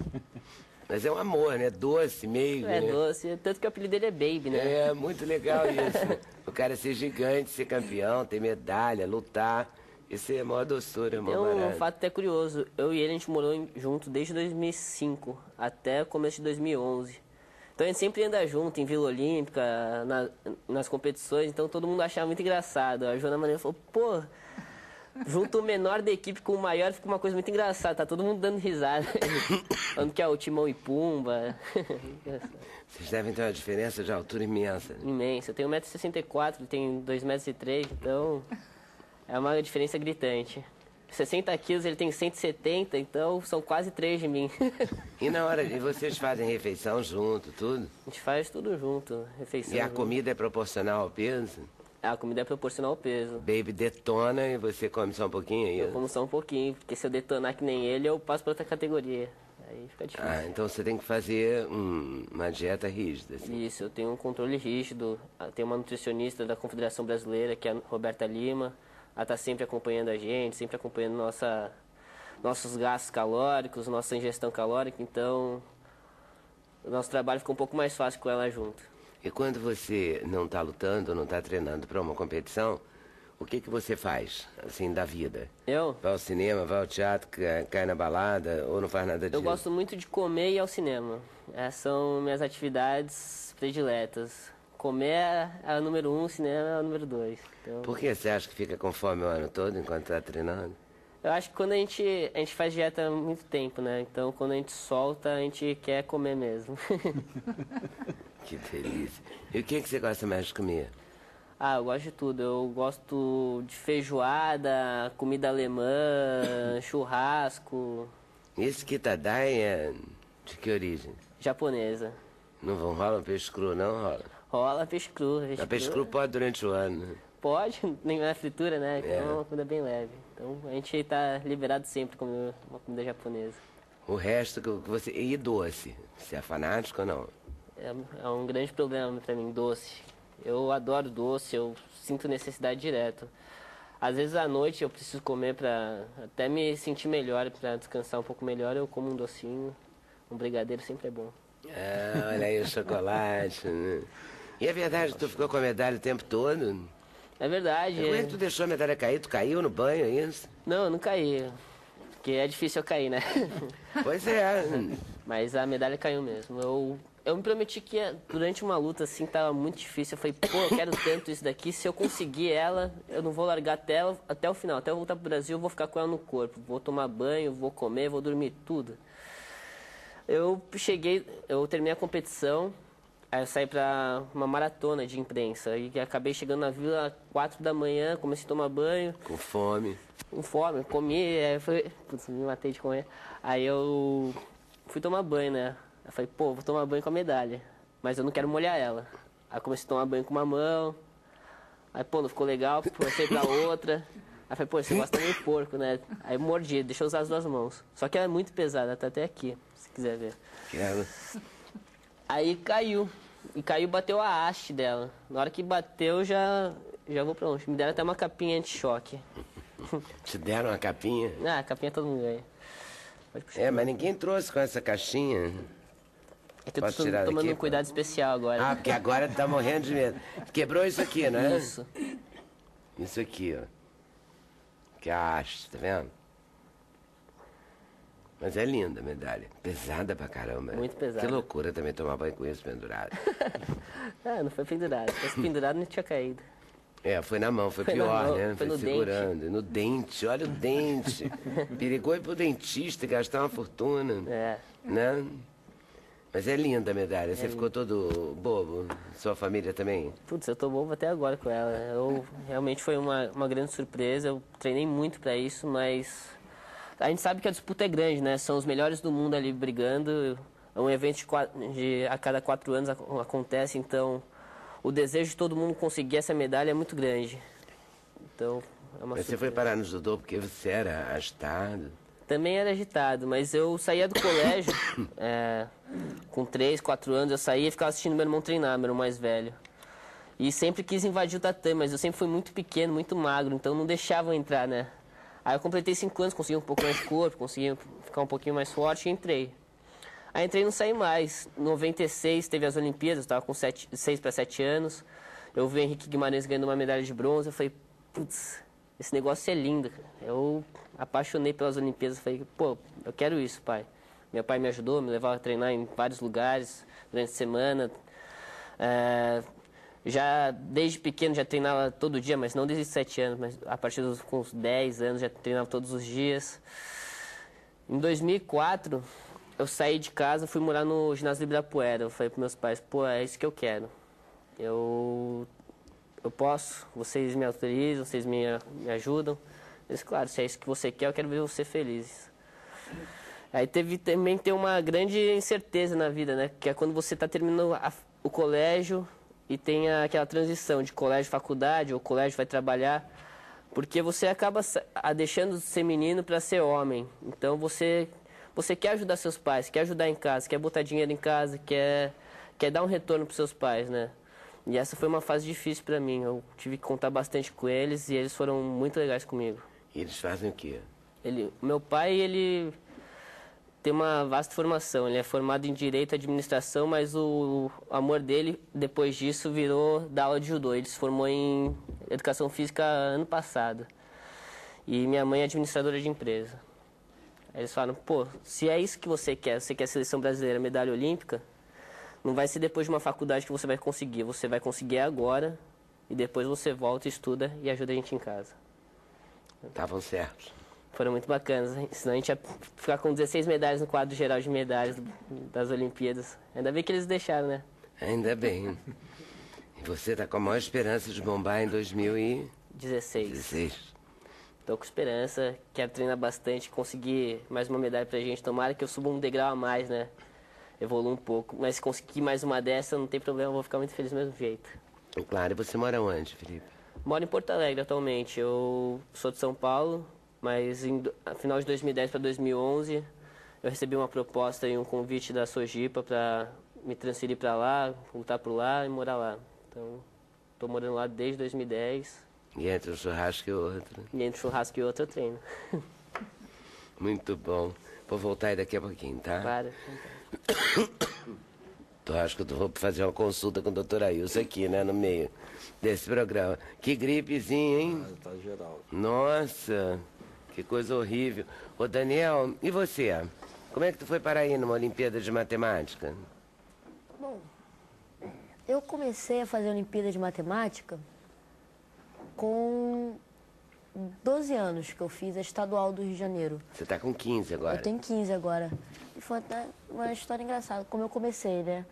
Mas é um amor, né? Doce, meio. É, né? doce, tanto que o apelido dele é Baby, né? É, muito legal isso. O cara ser gigante, ser campeão, ter medalha, lutar. Isso é a maior doçura, é maior barato. Um fato até curioso, eu e ele a gente morou junto desde 2005 até o começo de 2011. Então a gente sempre anda junto em Vila Olímpica, nas competições, então todo mundo achava muito engraçado. A Joana Maria falou: pô, junta o menor da equipe com o maior, fica uma coisa muito engraçada. Tá todo mundo dando risada. Falando que é o Timão e Pumba. Vocês devem ter uma diferença de altura imensa. Imensa. Eu tenho 1,64 m, ele tem 2,03 m, então é uma diferença gritante. 60 quilos, ele tem 170, então são quase 3 de mim. E na hora, e vocês fazem refeição junto, tudo? A gente faz tudo junto, refeição. E a junto. comida é proporcional ao peso? A comida é proporcional ao peso. Baby detona e você come só um pouquinho aí? Eu como só um pouquinho, porque se eu detonar que nem ele, eu passo para outra categoria. Aí fica difícil. Ah, então você tem que fazer uma dieta rígida. Assim. Isso, eu tenho um controle rígido. Tenho uma nutricionista da Confederação Brasileira, que é a Roberta Lima. Ela está sempre acompanhando a gente, sempre acompanhando nossos gastos calóricos, nossa ingestão calórica. Então, o nosso trabalho fica um pouco mais fácil com ela junto. E quando você não está lutando, não está treinando para uma competição, o que você faz, assim, da vida? Eu? Vai ao cinema, vai ao teatro, cai na balada ou não faz nada disso? Eu gosto muito de comer e ir ao cinema. Essas são minhas atividades prediletas. Comer é a número 1, cinema é a número 2. Então, Por que você acha que fica com fome o ano todo enquanto está treinando? eu acho que quando a gente faz dieta há muito tempo, né? Então, quando a gente solta, a gente quer comer mesmo. Que delícia. E o que você gosta mais de comer? Ah, eu gosto de tudo. Eu gosto de feijoada, comida alemã, churrasco, Esse Kitadai é de que origem? japonesa. Não rola peixe cru, não rola? Rola peixe cru. A peixe cru pode durante o ano. Né? Pode, nem na fritura, né? Então É. é uma comida bem leve. Então a gente tá liberado sempre comer uma comida japonesa. O resto que você... E doce? Você é fanático ou não? É um grande problema pra mim, doce. Eu adoro doce, eu sinto necessidade direto. Às vezes à noite eu preciso comer pra até me sentir melhor, pra descansar um pouco melhor, eu como um docinho. Um brigadeiro sempre é bom. Ah, olha aí o chocolate, né? E é verdade, tu ficou com a medalha o tempo todo? É verdade. Como é que tu deixou a medalha cair? Tu caiu no banho, é isso? Não, eu não caí. Porque é difícil eu cair, né? Pois é. Mas a medalha caiu mesmo. Eu me prometi que durante uma luta assim, tava muito difícil. Eu falei, pô, eu quero tanto isso daqui. Se eu conseguir ela, eu não vou largar até o final. Até eu voltar pro Brasil, eu vou ficar com ela no corpo. Vou tomar banho, vou comer, vou dormir, tudo. Eu terminei a competição. Aí eu saí pra uma maratona de imprensa. E acabei chegando na vila às 4 da manhã, comecei a tomar banho. Com fome. Com fome, comi, putz, me matei de comer. Aí eu fui tomar banho, né? Eu falei, pô, vou tomar banho com a medalha, mas eu não quero molhar ela. Aí comecei a tomar banho com uma mão, aí, pô, não ficou legal, comecei pra outra. Aí falei, pô, você gosta meio porco, né? Aí eu mordi, deixa eu usar as duas mãos. Só que ela é muito pesada, tá até aqui, se quiser ver. Quero. Aí caiu, e caiu e bateu a haste dela. Na hora que bateu, já vou pra longe. Me deram até uma capinha anti-choque. Te deram uma capinha? Ah, a capinha todo mundo ganha. Pode puxar. É, mas ninguém trouxe com essa caixinha. É que eu Pode tô tirar tomando daqui, um cuidado especial agora. Ah, porque agora tá morrendo de medo. Quebrou isso aqui, não é? Isso. Isso aqui, ó. Que é a haste, tá vendo? Mas é linda a medalha. Pesada pra caramba. Muito pesada. Que loucura também tomar banho com isso pendurado. Ah, não foi pendurado. Se fosse pendurado, não tinha caído. É, foi na mão, foi Foi na pior, mão, né? foi no segurando. No dente, olha o dente. Perigou ir pro dentista e gastar uma fortuna. É. Né? Mas é linda a medalha. Você ficou todo bobo. Sua família também? Putz, eu tô bobo até agora com ela. Realmente foi uma grande surpresa. Eu treinei muito pra isso, mas a gente sabe que a disputa é grande, né? São os melhores do mundo ali brigando. É um evento a cada 4 anos acontece, então o desejo de todo mundo conseguir essa medalha é muito grande. Então, é uma Mas você surpresa. foi parar no judô porque você era agitado. Também era agitado, mas eu saía do colégio, com 3, 4 anos, eu saía e ficava assistindo meu irmão treinar, meu irmão mais velho. E sempre quis invadir o tatame, mas eu sempre fui muito pequeno, muito magro, então não deixavam entrar, né? Aí eu completei 5 anos, consegui um pouco mais de corpo, consegui ficar um pouquinho mais forte e entrei. Aí entrei e não saí mais. Em 96 teve as Olimpíadas, eu estava com 6 para 7 anos. Eu vi o Henrique Guimarães ganhando uma medalha de bronze, eu falei, putz, esse negócio é lindo, cara. Eu apaixonei pelas Olimpíadas, falei, pô, eu quero isso, pai. Meu pai me ajudou, me levava a treinar em vários lugares durante a semana. Já desde pequeno já treinava todo dia, mas não desde 7 anos, mas a partir dos com uns 10 anos já treinava todos os dias. Em 2004, eu saí de casa, fui morar no ginásio do Ibirapuera. Eu falei para meus pais, pô, é isso que eu quero. Eu posso, vocês me autorizam, vocês me ajudam. Eles, claro, se é isso que você quer, eu quero ver você feliz. Aí também tem uma grande incerteza na vida, né? Que é quando você está terminando o colégio e tem aquela transição de colégio, faculdade, ou colégio vai trabalhar, porque você acaba deixando de ser menino para ser homem. Então você quer ajudar seus pais, quer ajudar em casa, quer botar dinheiro em casa, quer dar um retorno para seus pais, né? E essa foi uma fase difícil para mim. Eu tive que contar bastante com eles e eles foram muito legais comigo. E eles fazem o quê? Meu pai, ele tem uma vasta formação. Ele é formado em Direito e Administração, mas o amor dele, depois disso, virou dar aula de judô. Ele se formou em Educação Física ano passado. E minha mãe é administradora de empresa. Aí eles falaram, pô, se é isso que você quer a Seleção Brasileira, medalha olímpica, não vai ser depois de uma faculdade que você vai conseguir agora, e depois você volta, estuda e ajuda a gente em casa. Estavam certos. Foram muito bacanas, hein? Senão a gente ia ficar com 16 medalhas no quadro geral de medalhas das Olimpíadas. Ainda bem que eles deixaram, né? Ainda bem. E você está com a maior esperança de bombar em 2016. Estou com esperança, quero treinar bastante, conseguir mais uma medalha pra gente. Tomara que eu suba um degrau a mais, né? Evoluo um pouco. Mas se conseguir mais uma dessa, não tem problema, eu vou ficar muito feliz do mesmo jeito. Claro, e você mora onde, Felipe? Moro em Porto Alegre atualmente. Eu sou de São Paulo, mas no final de 2010 para 2011 eu recebi uma proposta e um convite da Sojipa para me transferir para lá, voltar para lá e morar lá. Então, estou morando lá desde 2010. E entre um churrasco e outro? E entre um churrasco e outro eu treino. Muito bom. Vou voltar aí daqui a pouquinho, tá? Para. Acho que eu vou fazer uma consulta com o doutor Ailson aqui, né, no meio desse programa. Que gripezinha, hein? Tá geral. Nossa, que coisa horrível. Ô, Daniel, e você? Como é que tu foi parar aí numa Olimpíada de Matemática? Bom, eu comecei a fazer a Olimpíada de Matemática com 12 anos, que eu fiz a Estadual do Rio de Janeiro. Você tá com 15 agora? Eu tenho 15 agora. E foi até uma história engraçada, como eu comecei, né?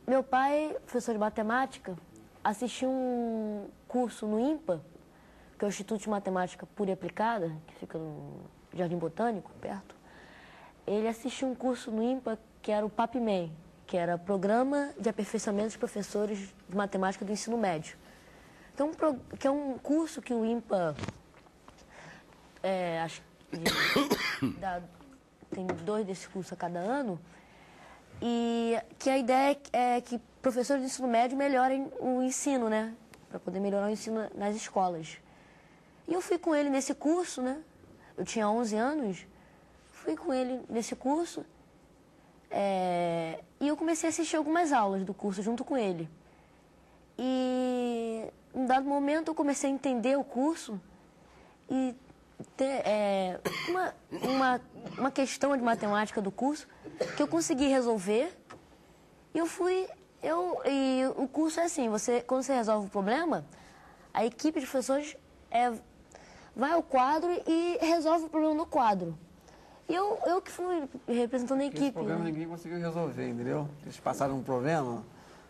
Meu pai, professor de matemática, assistiu um curso no IMPA, que é o Instituto de Matemática Pura e Aplicada, que fica no Jardim Botânico, perto. Ele assistiu um curso no IMPA que era o PAPMEN, que era Programa de Aperfeiçoamento dos Professores de Matemática do Ensino Médio. Então, que é um curso que o IMPA tem 2 desses cursos a cada ano, e que a ideia é que professores de ensino médio melhorem o ensino, né? Para poder melhorar o ensino nas escolas. E eu fui com ele nesse curso, né? Eu tinha 11 anos, fui com ele nesse curso, e eu comecei a assistir algumas aulas do curso junto com ele. E em um dado momento eu comecei a entender o curso e ter uma questão de matemática do curso que eu consegui resolver. E o curso é assim, quando você resolve o problema, a equipe de professores vai ao quadro e resolve o problema no quadro. E eu que fui representando a equipe. Esse problema ninguém conseguiu resolver, entendeu? Eles passaram um problema,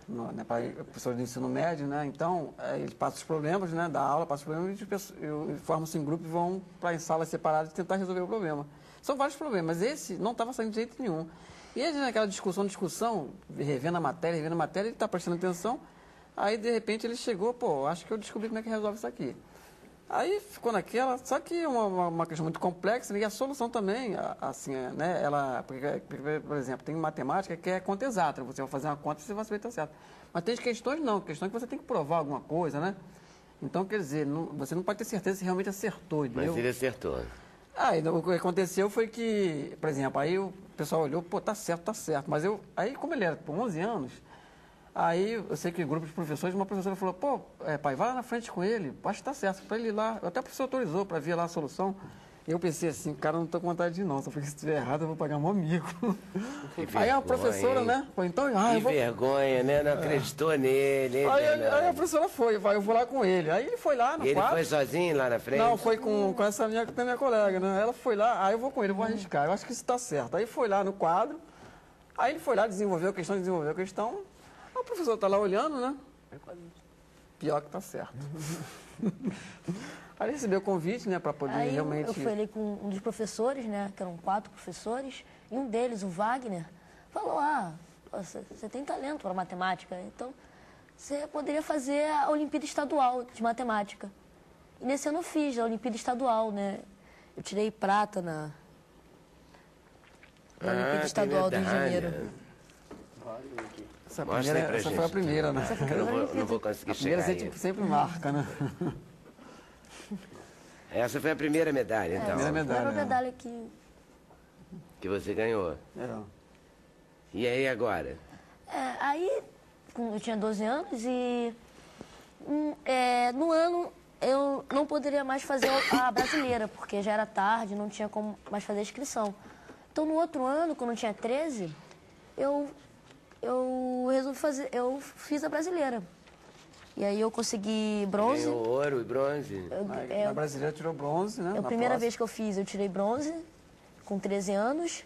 né, para professores de ensino médio, né? Então, eles passam os problemas, né, da aula, passam os problemas e formam-se em grupo e vão para em salas separadas tentar resolver o problema. São vários problemas, mas esse não estava saindo de jeito nenhum. E ele, naquela discussão, revendo a matéria, ele está prestando atenção, aí, de repente, ele chegou, pô, acho que eu descobri como é que resolve isso aqui. Aí ficou naquela, só que é uma questão muito complexa, né? E a solução também, assim, né? Porque, por exemplo, tem matemática que é conta exata, você vai fazer uma conta e você vai saber que está certo. Mas tem questões não, questões que você tem que provar alguma coisa, né? Então, quer dizer, você não pode ter certeza se realmente acertou, entendeu? Mas ele acertou. O que aconteceu foi que, por exemplo, aí o pessoal olhou, pô, tá certo. Mas aí como ele era por 11 anos, aí eu sei que grupo de professores, uma professora falou, pô, pai, vai lá na frente com ele, acho que tá certo, para ele ir lá. Até o professor autorizou para ver lá a solução. Eu pensei assim, cara, não tô com vontade de ir não, só porque se estiver errado eu vou pagar um amigo. Que Aí a vergonha, professora, hein? né? Foi, então, Que eu vou... vergonha, né? Não acreditou nele, hein, Aí Fernando? a professora foi, eu vou lá com ele. Aí ele foi lá no E ele quadro. foi sozinho lá na frente? Não, foi com essa minha colega, né? Ela foi lá, aí eu vou com ele, eu vou arriscar, eu acho que isso tá certo. Aí foi lá no quadro, aí ele foi lá, desenvolveu a questão, a professora tá lá olhando, né? Pior que tá certo. Aí ele recebeu o convite, né, para poder Aí realmente... eu fui ali com um dos professores, né, que eram 4 professores, e um deles, o Wagner, falou, você tem talento para matemática, então você poderia fazer a Olimpíada Estadual de Matemática. E nesse ano eu fiz a Olimpíada Estadual, né, eu tirei prata na Olimpíada Estadual do Rio de Janeiro. Essa, Mostra aí pra essa gente. foi a primeira, né? Não vou conseguir A primeira chegar sempre, aí. sempre marca, né? Essa foi a primeira medalha, então, primeira medalha. Era a medalha que... que você ganhou. É. E aí agora? Aí eu tinha 12 anos e no ano eu não poderia mais fazer a brasileira, porque já era tarde, não tinha como mais fazer a inscrição. Então no outro ano, quando eu tinha 13, eu resolvi fazer, eu fiz a brasileira. E aí eu consegui bronze. Ganhou ouro e bronze? Na brasileira tirou bronze, né? É a primeira vez que eu fiz, eu tirei bronze, com 13 anos.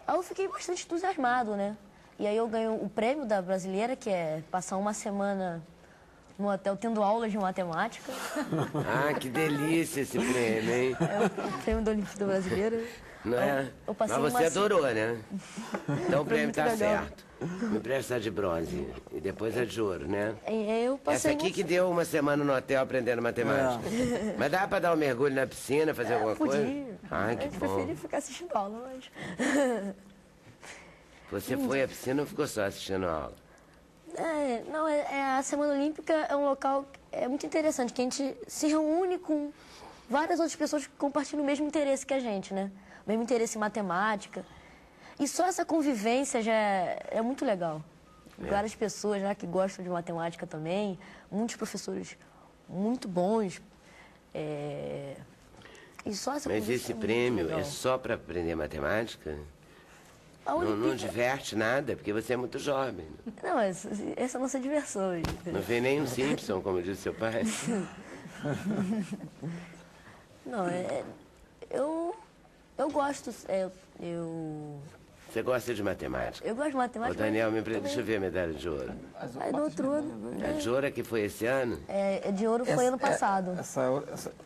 Aí eu fiquei bastante entusiasmado, né? E aí eu ganho o prêmio da brasileira, que é passar uma semana no hotel tendo aulas de matemática. Ah, que delícia esse prêmio, hein? É o prêmio da Olimpíada Brasileira. Não é? Eu passei Mas você uma- adorou, né? Então o prêmio muito tá legal. certo. Me presta a de bronze e depois a de ouro, né? E eu Essa passei aqui que deu uma semana no hotel aprendendo matemática. Mas dá pra dar um mergulho na piscina, fazer alguma coisa? podia. Ai, que Eu preferi bom. ficar assistindo aula, mas... Você foi à piscina ou ficou só assistindo a aula? A Semana Olímpica é um local muito interessante, que a gente se reúne com várias outras pessoas que compartilham o mesmo interesse que a gente, né? O mesmo interesse em matemática. E só essa convivência já é muito legal. Várias pessoas já que gostam de matemática também, muitos professores muito bons. E só essa Mas convivência esse é muito prêmio legal. é só para aprender matemática? A Não Olimpíada... diverte nada, porque você é muito jovem. Não, essa é a nossa diversão. Não vê nem um Simpson, como disse seu pai. Não, eu gosto, Você gosta de matemática? eu gosto de Ô, matemática. Daniel, mas deixa eu ver a medalha de ouro. Aí no outro ano, A de ouro é que foi esse ano? de ouro foi ano passado.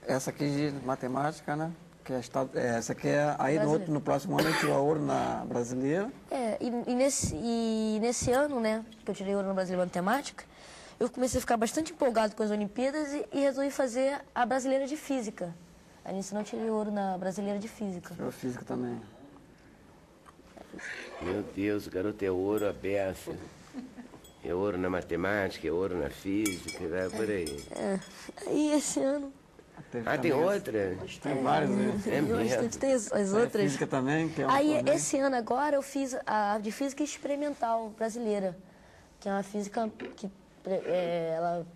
Essa aqui de matemática, né? Que essa aqui é... Aí Brasileira. no próximo ano eu tiro ouro na brasileira. E nesse ano, né, que eu tirei ouro no Brasileiro de Matemática, eu comecei a ficar bastante empolgado com as Olimpíadas e resolvi fazer a Brasileira de Física. Aí nesse ano eu tirei ouro na Brasileira de Física. Tirou física também. Meu Deus, o garoto é ouro a beça. É ouro na matemática, é ouro na física, vai por aí. E esse ano... Teve Ah, tem também outra? Tem várias, né? É mesmo? bastante, tem as Tem outras. física também, que é um Aí, torneio. esse ano agora, eu fiz a de Física Experimental Brasileira, que é uma física que ela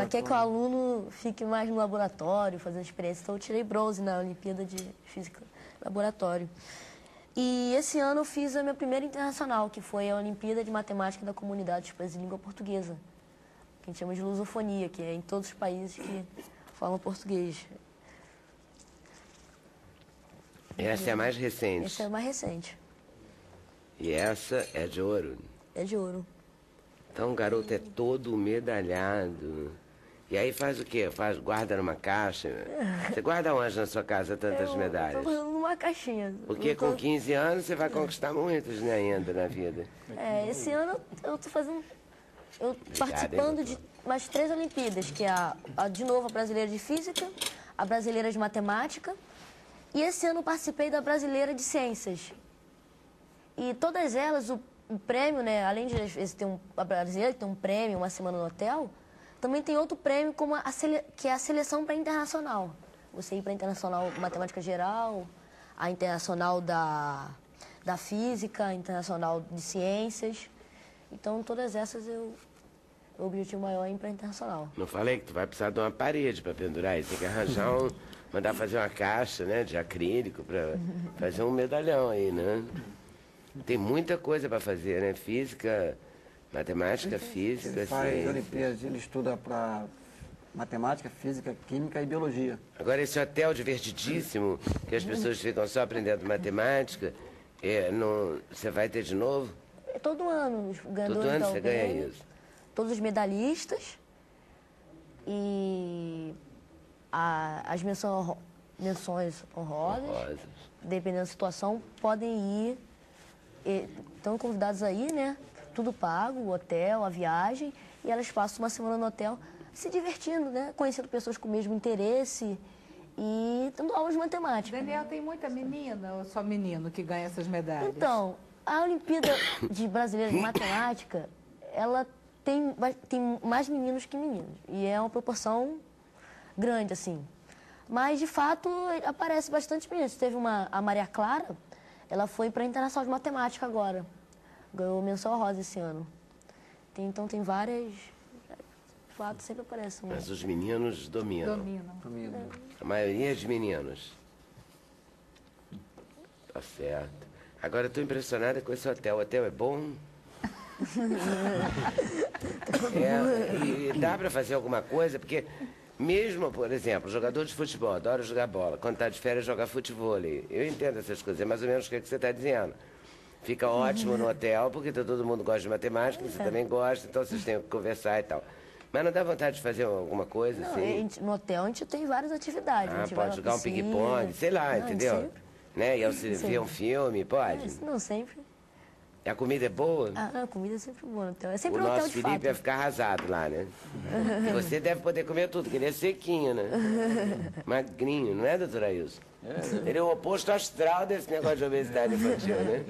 quer que o aluno fique mais no laboratório, fazendo experiência. Então, eu tirei bronze na Olimpíada de Física Laboratório. E esse ano eu fiz a minha primeira internacional, que foi a Olimpíada de Matemática da Comunidade de Expressão em Língua Portuguesa, que a gente chama de lusofonia, que é em todos os países que falam português. Essa é a mais recente. Essa é a mais recente. E essa é de ouro. É de ouro. Então o garoto é todo medalhado. E aí faz o quê? Guarda numa caixa? Você guarda onde na sua casa tantas medalhas? Estou numa caixinha. Porque com 15 anos você vai conquistar muitas, né, ainda na vida. Esse ano eu estou fazendo... Eu participando de mais 3 Olimpíadas, que é de novo a Brasileira de Física, a Brasileira de Matemática, e esse ano eu participei da Brasileira de Ciências. E todas elas, o prêmio, né, além de a Brasileira ter um prêmio, uma semana no hotel, também tem outro prêmio que é a seleção para internacional. Você ir para a Internacional Matemática Geral, a Internacional da Física, a Internacional de Ciências. Então, todas essas o objetivo maior é ir para a internacional. Não falei que tu vai precisar de uma parede para pendurar isso. Tem que arranjar mandar fazer uma caixa, né, de acrílico para fazer um medalhão aí, né? Tem muita coisa para fazer, né? Física, matemática, física, Ele faz ciência. Olimpíadas, ele estuda para matemática, física, química e biologia. Agora, esse hotel divertidíssimo, que as pessoas ficam só aprendendo matemática, você vai ter de novo? Todo ano, os ganhadores Todo ano da você UBM, ganha isso. todos os medalhistas e as menções honrosas, dependendo da situação, podem ir. Estão convidados aí, né? Tudo pago, o hotel, a viagem, e elas passam uma semana no hotel se divertindo, né? Conhecendo pessoas com o mesmo interesse e dando aulas de matemática. Daniel, tem muita menina ou só menino que ganha essas medalhas? Então, a Olimpíada Brasileira de Matemática, ela tem mais meninos que meninos. E é uma proporção grande, assim. Mas, de fato, aparece bastante meninos. Teve a Maria Clara, ela foi para a Internacional de Matemática agora. Ganhou menção rosa esse ano. Então, tem várias... De fato, sempre aparece um... Mas os meninos dominam. Dominam. A maioria é de meninos. Tá certo. Agora, eu estou impressionada com esse hotel. O hotel é bom? E dá para fazer alguma coisa? Porque mesmo, por exemplo, jogador de futebol adora jogar bola. Quando está de férias, joga futebol. Eu entendo essas coisas. É mais ou menos o que você está dizendo. Fica ótimo no hotel, porque todo mundo gosta de matemática, você também gosta, então vocês têm que conversar e tal. Mas não dá vontade de fazer alguma coisa Não, assim? no hotel a gente tem várias atividades. a gente vai Pode na jogar um piscina. ping-pong, sei lá, Não, entendeu? sempre. Né? E ao se ver um filme, pode? Não, sempre. E a comida é boa? A comida é sempre boa no hotel. É O sempre um hotel nosso de Felipe fato. ia ficar arrasado lá, né? Você deve poder comer tudo, que ele é sequinho, né? Magrinho, não é, doutor Ailson? Ele é o oposto astral desse negócio de obesidade infantil, né?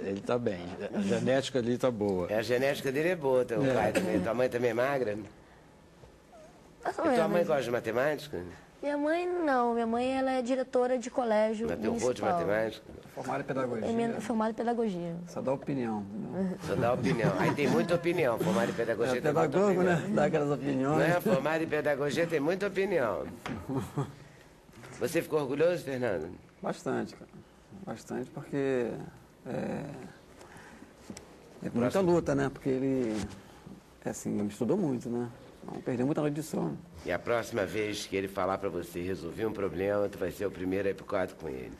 Ele está bem. A genética ali está boa. A genética dele é boa, teu pai também. Tua mãe também é magra? Mais ou E tua mãe menos. gosta de matemática? Minha mãe não. Minha mãe ela é diretora de colégio Mas tem horror de municipal. matemática? Formado em pedagogia. É formada em pedagogia. Só dá opinião. Só dá opinião. Aí tem muita opinião. Formado em pedagogia tem muita Pedagogo, opinião. né? Dá aquelas opiniões. Não é? Formado em pedagogia tem muita opinião. Você ficou orgulhoso, Fernando? Bastante, cara. Bastante, porque é muita luta, né? Porque ele, assim, estudou muito, né? Não perdeu muita noite de sono. E a próxima vez que ele falar pra você resolver um problema, tu vai ser o primeiro a ir pro quarto com ele.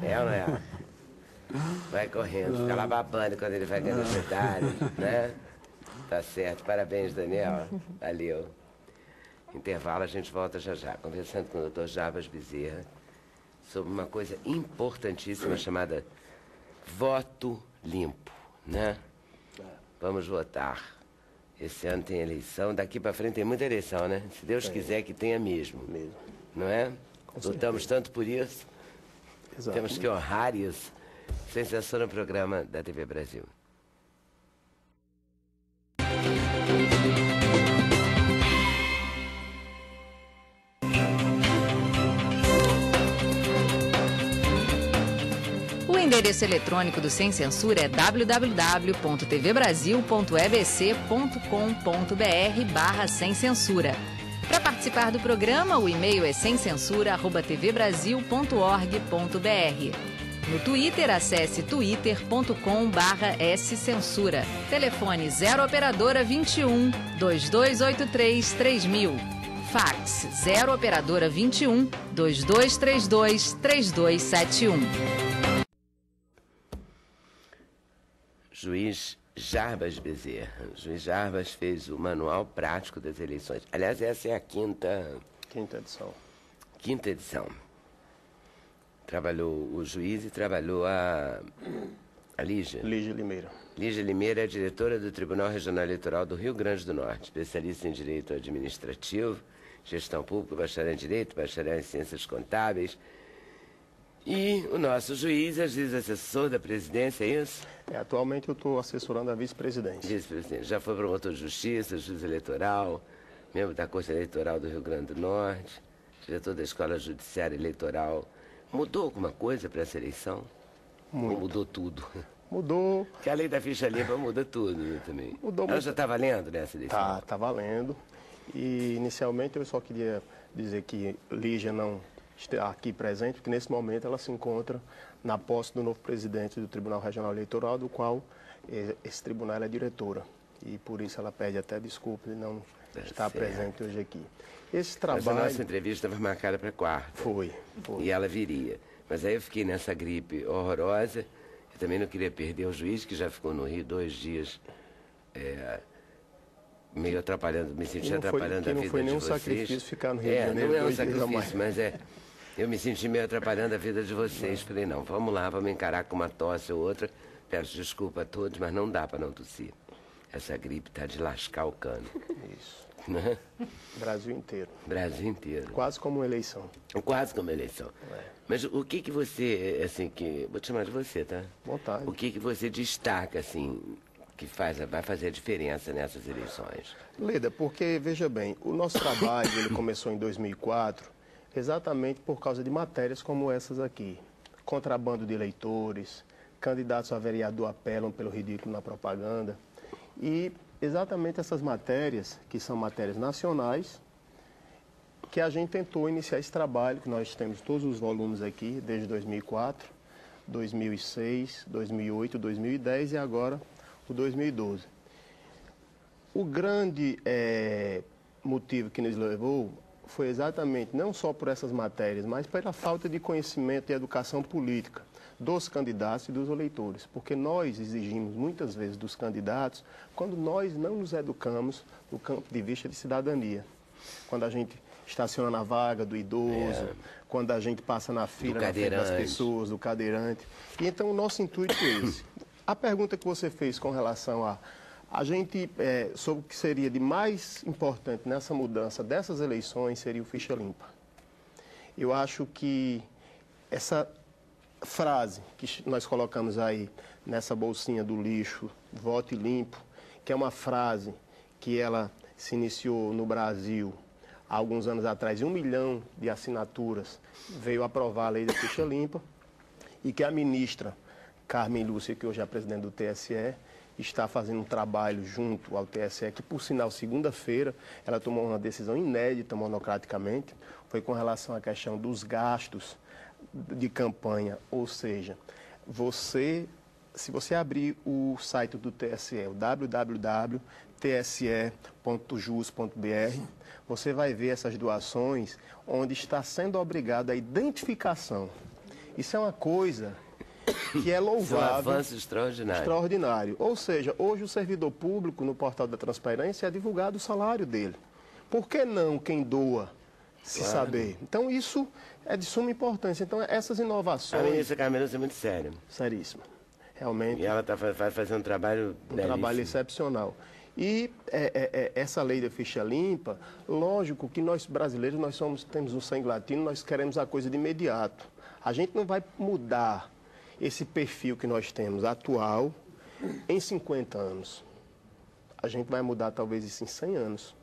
É ou não é? Vai correndo, fica lá babando quando ele vai ganhando as medalhas, né? Tá certo. Parabéns, Daniel. Valeu. Intervalo, a gente volta já já, conversando com o Dr. Jarbas Bezerra sobre uma coisa importantíssima chamada voto limpo, né? Vamos votar. Esse ano tem eleição, daqui para frente tem muita eleição, né? Se Deus quiser que tenha mesmo. Não é? Lutamos tanto por isso. Temos que honrar isso. Sem censura no programa da TV Brasil. O endereço eletrônico do Sem Censura é www.tvbrasil.ebc.com.br/sem censura. Para participar do programa, o e-mail é semcensura@tvbrasil.org.br. No Twitter, acesse twitter.com/scensura. Telefone 0 operadora 21 2283 3000. Fax 0 operadora 21 2232 3271. Juiz Jarbas Bezerra. O juiz Jarbas fez o Manual Prático das Eleições. Aliás, essa é a quinta edição. Trabalhou o juiz e trabalhou a Lígia. Lígia Limeira. Lígia Limeira é diretora do Tribunal Regional Eleitoral do Rio Grande do Norte, especialista em Direito Administrativo, Gestão Pública, bacharel em Direito, bacharel em Ciências Contábeis. E o nosso juiz, às vezes assessor da presidência, é isso? Atualmente eu estou assessorando a vice-presidência. Vice-presidente. Já foi promotor de justiça, juiz eleitoral, membro da Corte Eleitoral do Rio Grande do Norte, diretor da Escola Judiciária Eleitoral. Mudou alguma coisa para essa eleição? Muito. Ou mudou tudo? Mudou. Porque a lei da ficha limpa muda tudo, né, também. Mudou Ela muito. já está valendo nessa eleição? Tá valendo. E inicialmente eu só queria dizer que Lígia não aqui presente, porque nesse momento ela se encontra na posse do novo presidente do Tribunal Regional Eleitoral, do qual esse tribunal é diretora. E por isso ela pede até desculpa de não estar presente hoje aqui. Esse trabalho... Mas a nossa entrevista estava marcada para quarta. Foi. E ela viria. Mas aí eu fiquei nessa gripe horrorosa. Eu também não queria perder o juiz, que já ficou no Rio 2 dias, meio atrapalhando, me senti atrapalhando a vida de vocês. Não foi nenhum sacrifício ficar no Rio de Janeiro. Não é um sacrifício, mas eu me senti meio atrapalhando a vida de vocês. Falei, não, vamos lá, vamos encarar com uma tosse ou outra. Peço desculpa a todos, mas não dá para não tossir. Essa gripe está de lascar o cano. Isso. Né? Brasil inteiro. Brasil inteiro. Quase como uma eleição. Quase como uma eleição. Mas o que você, assim, vou te chamar de você, tá? Vontade. O que você destaca, assim, que vai fazer a diferença nessas eleições? Leda, porque, veja bem, o nosso trabalho ele começou em 2004 exatamente por causa de matérias como essas aqui. Contrabando de eleitores, candidatos a vereador apelam pelo ridículo na propaganda. E exatamente essas matérias, que são matérias nacionais, que a gente tentou iniciar esse trabalho, que nós temos todos os volumes aqui, desde 2004, 2006, 2008, 2010 e agora o 2012. O grande motivo que nos levou foi exatamente, não só por essas matérias, mas pela falta de conhecimento e educação política dos candidatos e dos eleitores, porque nós exigimos muitas vezes dos candidatos quando nós não nos educamos no campo de vista de cidadania. Quando a gente estaciona na vaga do idoso, quando a gente passa na fila na frente das pessoas, do cadeirante. E então o nosso intuito é esse. A pergunta que você fez com relação a gente, sobre o que seria de mais importante nessa mudança dessas eleições seria o ficha limpa. Eu acho que essa frase que nós colocamos aí nessa bolsinha do lixo, vote limpo, que é uma frase que ela se iniciou no Brasil há alguns anos atrás, 1 milhão de assinaturas veio aprovar a lei da ficha limpa e que a ministra Carmen Lúcia, que hoje é a presidente do TSE, está fazendo um trabalho junto ao TSE, que por sinal, segunda-feira, ela tomou uma decisão inédita monocraticamente, foi com relação à questão dos gastos de campanha, ou seja, se você abrir o site do TSE, o www.tse.jus.br, você vai ver essas doações onde está sendo obrigado a identificação. Isso é uma coisa que é louvável. É um avanço extraordinário. Extraordinário. Ou seja, hoje o servidor público, no portal da transparência, é divulgado o salário dele. Por que não quem doa se saber? Então, isso é de suma importância. Então, essas inovações... A ministra Carmen Lúcia é muito séria. Seríssima. Realmente. E ela está fazendo um trabalho belíssimo. Trabalho excepcional. E essa lei da ficha limpa, lógico que nós brasileiros, temos um sangue latino, nós queremos a coisa de imediato. A gente não vai mudar esse perfil que nós temos atual em 50 anos. A gente vai mudar talvez isso em 100 anos.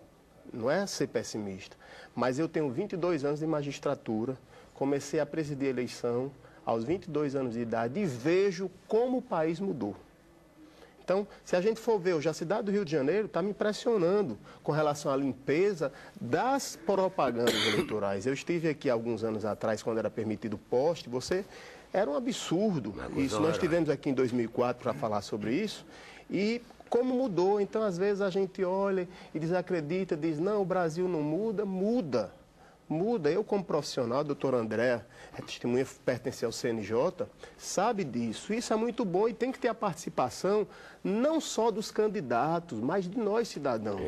Não é ser pessimista. Mas eu tenho 22 anos de magistratura, comecei a presidir a eleição aos 22 anos de idade e vejo como o país mudou. Então, se a gente for ver, a cidade do Rio de Janeiro está me impressionando com relação à limpeza das propagandas eleitorais. Eu estive aqui alguns anos atrás, quando era permitido poste, era um absurdo isso. Nós estivemos aqui em 2004 para falar sobre isso e como mudou. Então, às vezes, a gente olha e desacredita, diz, não, o Brasil não muda. Muda. Eu, como profissional, doutor André, testemunha, pertence ao CNJ, sabe disso. Isso é muito bom e tem que ter a participação não só dos candidatos, mas de nós, cidadãos.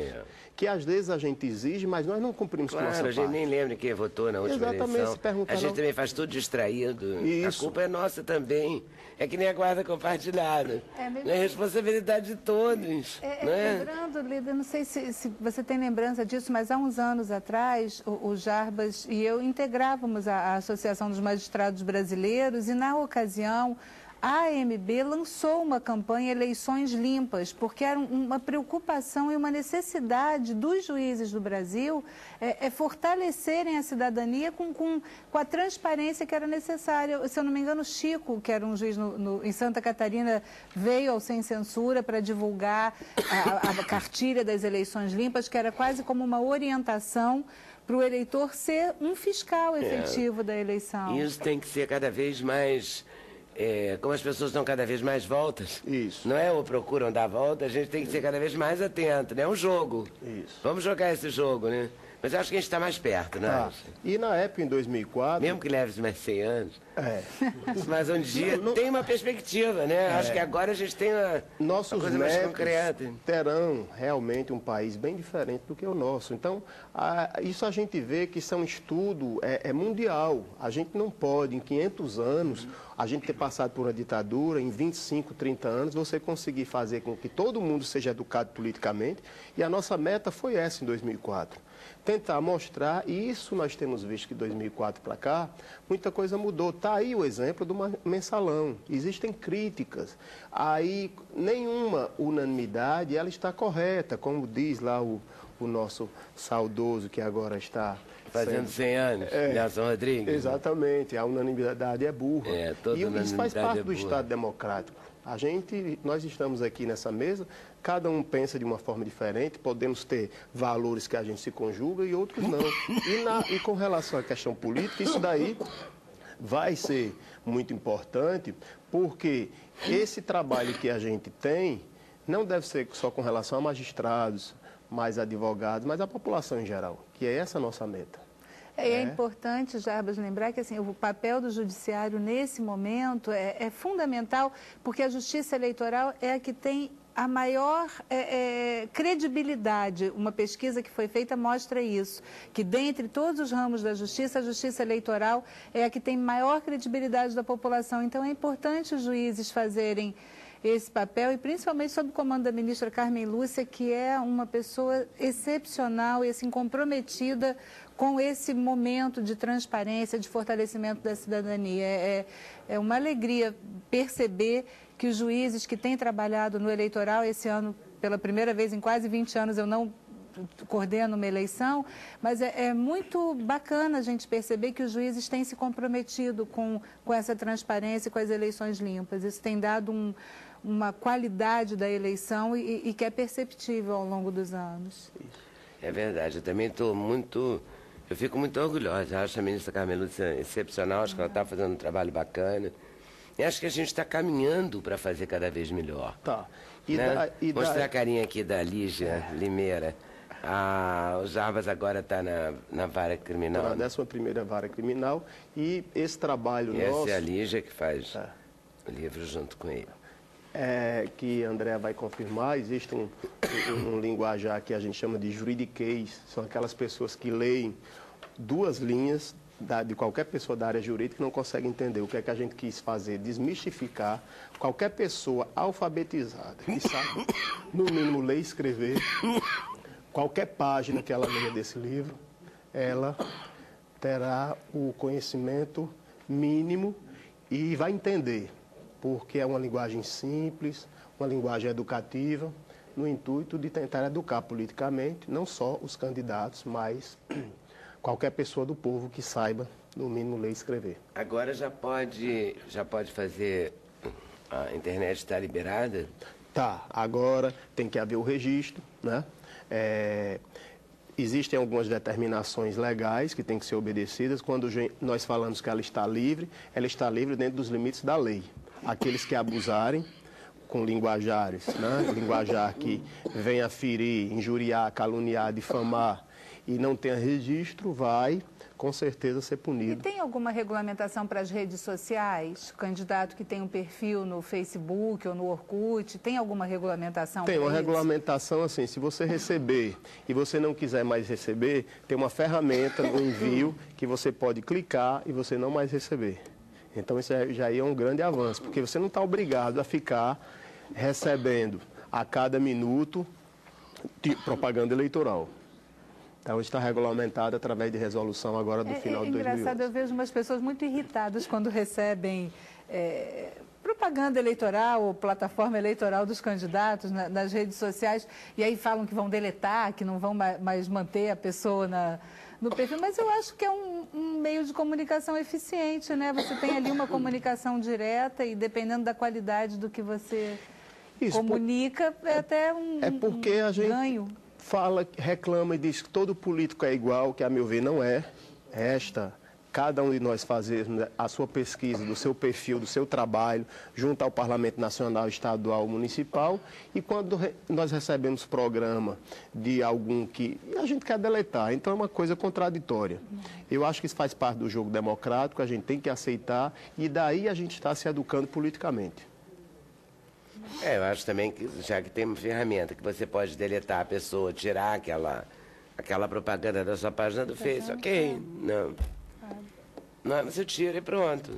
Que às vezes a gente exige, mas nós não cumprimos com a nossa parte. A gente nem lembra quem votou na última eleição. Se perguntar, a gente também faz tudo distraído. Isso. A culpa é nossa também. É que nem a guarda compartilhada. É responsabilidade de todos. Lembrando, Lida, não sei se você tem lembrança disso, mas há uns anos atrás, o Jarbas e eu integrávamos a Associação dos Magistrados Brasileiros e, na ocasião, a AMB lançou uma campanha Eleições Limpas, porque era uma preocupação e uma necessidade dos juízes do Brasil fortalecerem a cidadania com a transparência que era necessária. Se eu não me engano, o Chico, que era um juiz em Santa Catarina, veio ao Sem Censura para divulgar a cartilha das Eleições Limpas, que era quase como uma orientação para o eleitor ser um fiscal efetivo da eleição. Isso tem que ser cada vez mais... como as pessoas dão cada vez mais voltas, Isso. não é? Ou procuram dar volta, a gente tem que ser cada vez mais atento, né? É um jogo. Isso. Vamos jogar esse jogo, né? Mas eu acho que a gente está mais perto, não é? E na época, em 2004... Mesmo que leve mais 100 anos. Mas um dia tem uma perspectiva, né? Acho que agora a gente tem uma coisa mais concreta. Terão realmente um país bem diferente do que o nosso. Então, isso a gente vê que isso é um estudo mundial. A gente não pode, em 500 anos, a gente ter passado por uma ditadura, em 25, 30 anos, você conseguir fazer com que todo mundo seja educado politicamente. E a nossa meta foi essa em 2004. Tentar mostrar, e isso nós temos visto que de 2004 para cá, muita coisa mudou. Está aí o exemplo do mensalão. Existem críticas. Aí nenhuma unanimidade ela está correta, como diz lá o nosso saudoso que agora está... Fazendo 100 anos, Nelson Rodrigues. Exatamente, a unanimidade é burra. E isso faz parte do Estado democrático. Nós estamos aqui nessa mesa, cada um pensa de uma forma diferente, podemos ter valores que a gente se conjuga e outros não. E com relação à questão política, isso daí vai ser muito importante, porque esse trabalho que a gente tem não deve ser só com relação a magistrados, mais advogados, mas a população em geral, que é essa a nossa meta. É importante, Jarbas, lembrar que assim, o papel do judiciário nesse momento é fundamental, porque a justiça eleitoral é a que tem a maior credibilidade. Uma pesquisa que foi feita mostra isso, que dentre todos os ramos da justiça, a justiça eleitoral é a que tem maior credibilidade da população. Então é importante os juízes fazerem esse papel, e principalmente sob o comando da ministra Carmen Lúcia, que é uma pessoa excepcional e assim, comprometida com esse momento de transparência, de fortalecimento da cidadania. É uma alegria perceber que os juízes que têm trabalhado no eleitoral, esse ano, pela primeira vez em quase 20 anos, eu não coordeno uma eleição, mas é muito bacana a gente perceber que os juízes têm se comprometido com essa transparência e com as eleições limpas. Isso tem dado uma qualidade da eleição e que é perceptível ao longo dos anos. É verdade, eu também eu fico muito orgulhosa, acho a ministra Carmen Lúcia excepcional, acho que ela está fazendo um trabalho bacana. E acho que a gente está caminhando para fazer cada vez melhor. Tá. Mostrar a carinha aqui da Lígia Limeira. O Jarbas agora está na vara criminal. Na 11ª vara criminal. E esse trabalho nosso... Essa é a Lígia que faz o livro junto com ele. Que André vai confirmar, existe um linguajar que a gente chama de juridiquês. São aquelas pessoas que leem 2 linhas de qualquer pessoa da área jurídica que não consegue entender. O que é que a gente quis fazer? Desmistificar qualquer pessoa alfabetizada que sabe, no mínimo, ler e escrever. Qualquer página que ela leia desse livro, ela terá o conhecimento mínimo e vai entender, porque é uma linguagem simples, uma linguagem educativa, no intuito de tentar educar politicamente, não só os candidatos, mas qualquer pessoa do povo que saiba, no mínimo, ler e escrever. Agora já pode fazer, a internet está liberada? Tá, agora tem que haver o registro, né? Existem algumas determinações legais que têm que ser obedecidas. Quando nós falamos que ela está livre dentro dos limites da lei. Aqueles que abusarem com linguajares, né? Linguajar que venha ferir, injuriar, caluniar, difamar e não tenha registro, vai com certeza ser punido. E tem alguma regulamentação para as redes sociais? O candidato que tem um perfil no Facebook ou no Orkut, tem alguma regulamentação? Tem uma regulamentação assim, se você receber e você não quiser mais receber, tem uma ferramenta no envio que você pode clicar e você não mais receber. Então isso já é um grande avanço, porque você não está obrigado a ficar recebendo a cada minuto propaganda eleitoral. Então, está regulamentado através de resolução agora do final de 2011. É engraçado, eu vejo umas pessoas muito irritadas quando recebem propaganda eleitoral ou plataforma eleitoral dos candidatos nas redes sociais, e aí falam que vão deletar, que não vão mais manter a pessoa no perfil, mas eu acho que é um meio de comunicação eficiente, né? Você tem ali uma comunicação direta e dependendo da qualidade do que você comunica, é até um ganho. reclama e diz que todo político é igual, que a meu ver não é. Cada um de nós fazemos a sua pesquisa, do seu perfil, do seu trabalho, junto ao Parlamento Nacional, Estadual, Municipal, e quando nós recebemos programa de algum que a gente quer deletar, então é uma coisa contraditória. Eu acho que isso faz parte do jogo democrático, a gente tem que aceitar, e daí a gente está se educando politicamente. Eu acho também que, já que tem uma ferramenta que você pode deletar a pessoa, tirar aquela propaganda da sua página do Face, ok, não, você tira e pronto.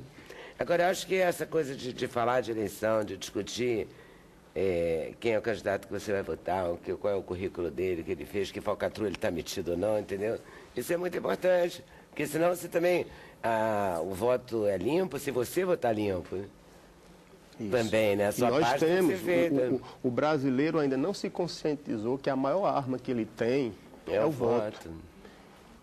Agora, eu acho que essa coisa de falar de eleição, de discutir quem é o candidato que você vai votar, qual é o currículo dele, que ele fez, que falcatrua ele está metido ou não, entendeu? Isso é muito importante, porque senão você também, o voto é limpo se você votar limpo. Isso. Também, né? Sua nós parte temos, feita. O brasileiro ainda não se conscientizou que a maior arma que ele tem é o voto.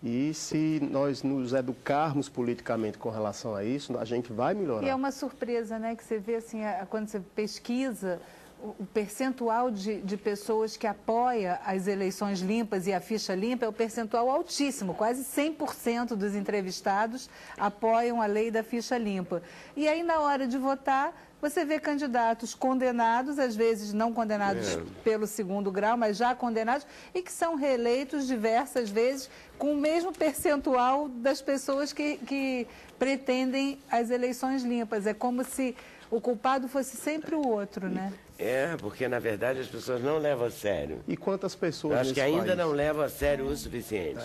E se nós nos educarmos politicamente com relação a isso, a gente vai melhorar. E é uma surpresa, né, que você vê assim, quando você pesquisa o percentual de pessoas que apoia as eleições limpas e a ficha limpa é o percentual altíssimo, quase 100% dos entrevistados apoiam a lei da ficha limpa. E aí, na hora de votar, você vê candidatos condenados, às vezes não condenados pelo segundo grau, mas já condenados, e que são reeleitos diversas vezes com o mesmo percentual das pessoas que pretendem as eleições limpas. É como se o culpado fosse sempre o outro, né? Porque na verdade as pessoas não levam a sério. E quantas pessoas Eu acho que ainda não levam a sério o suficiente.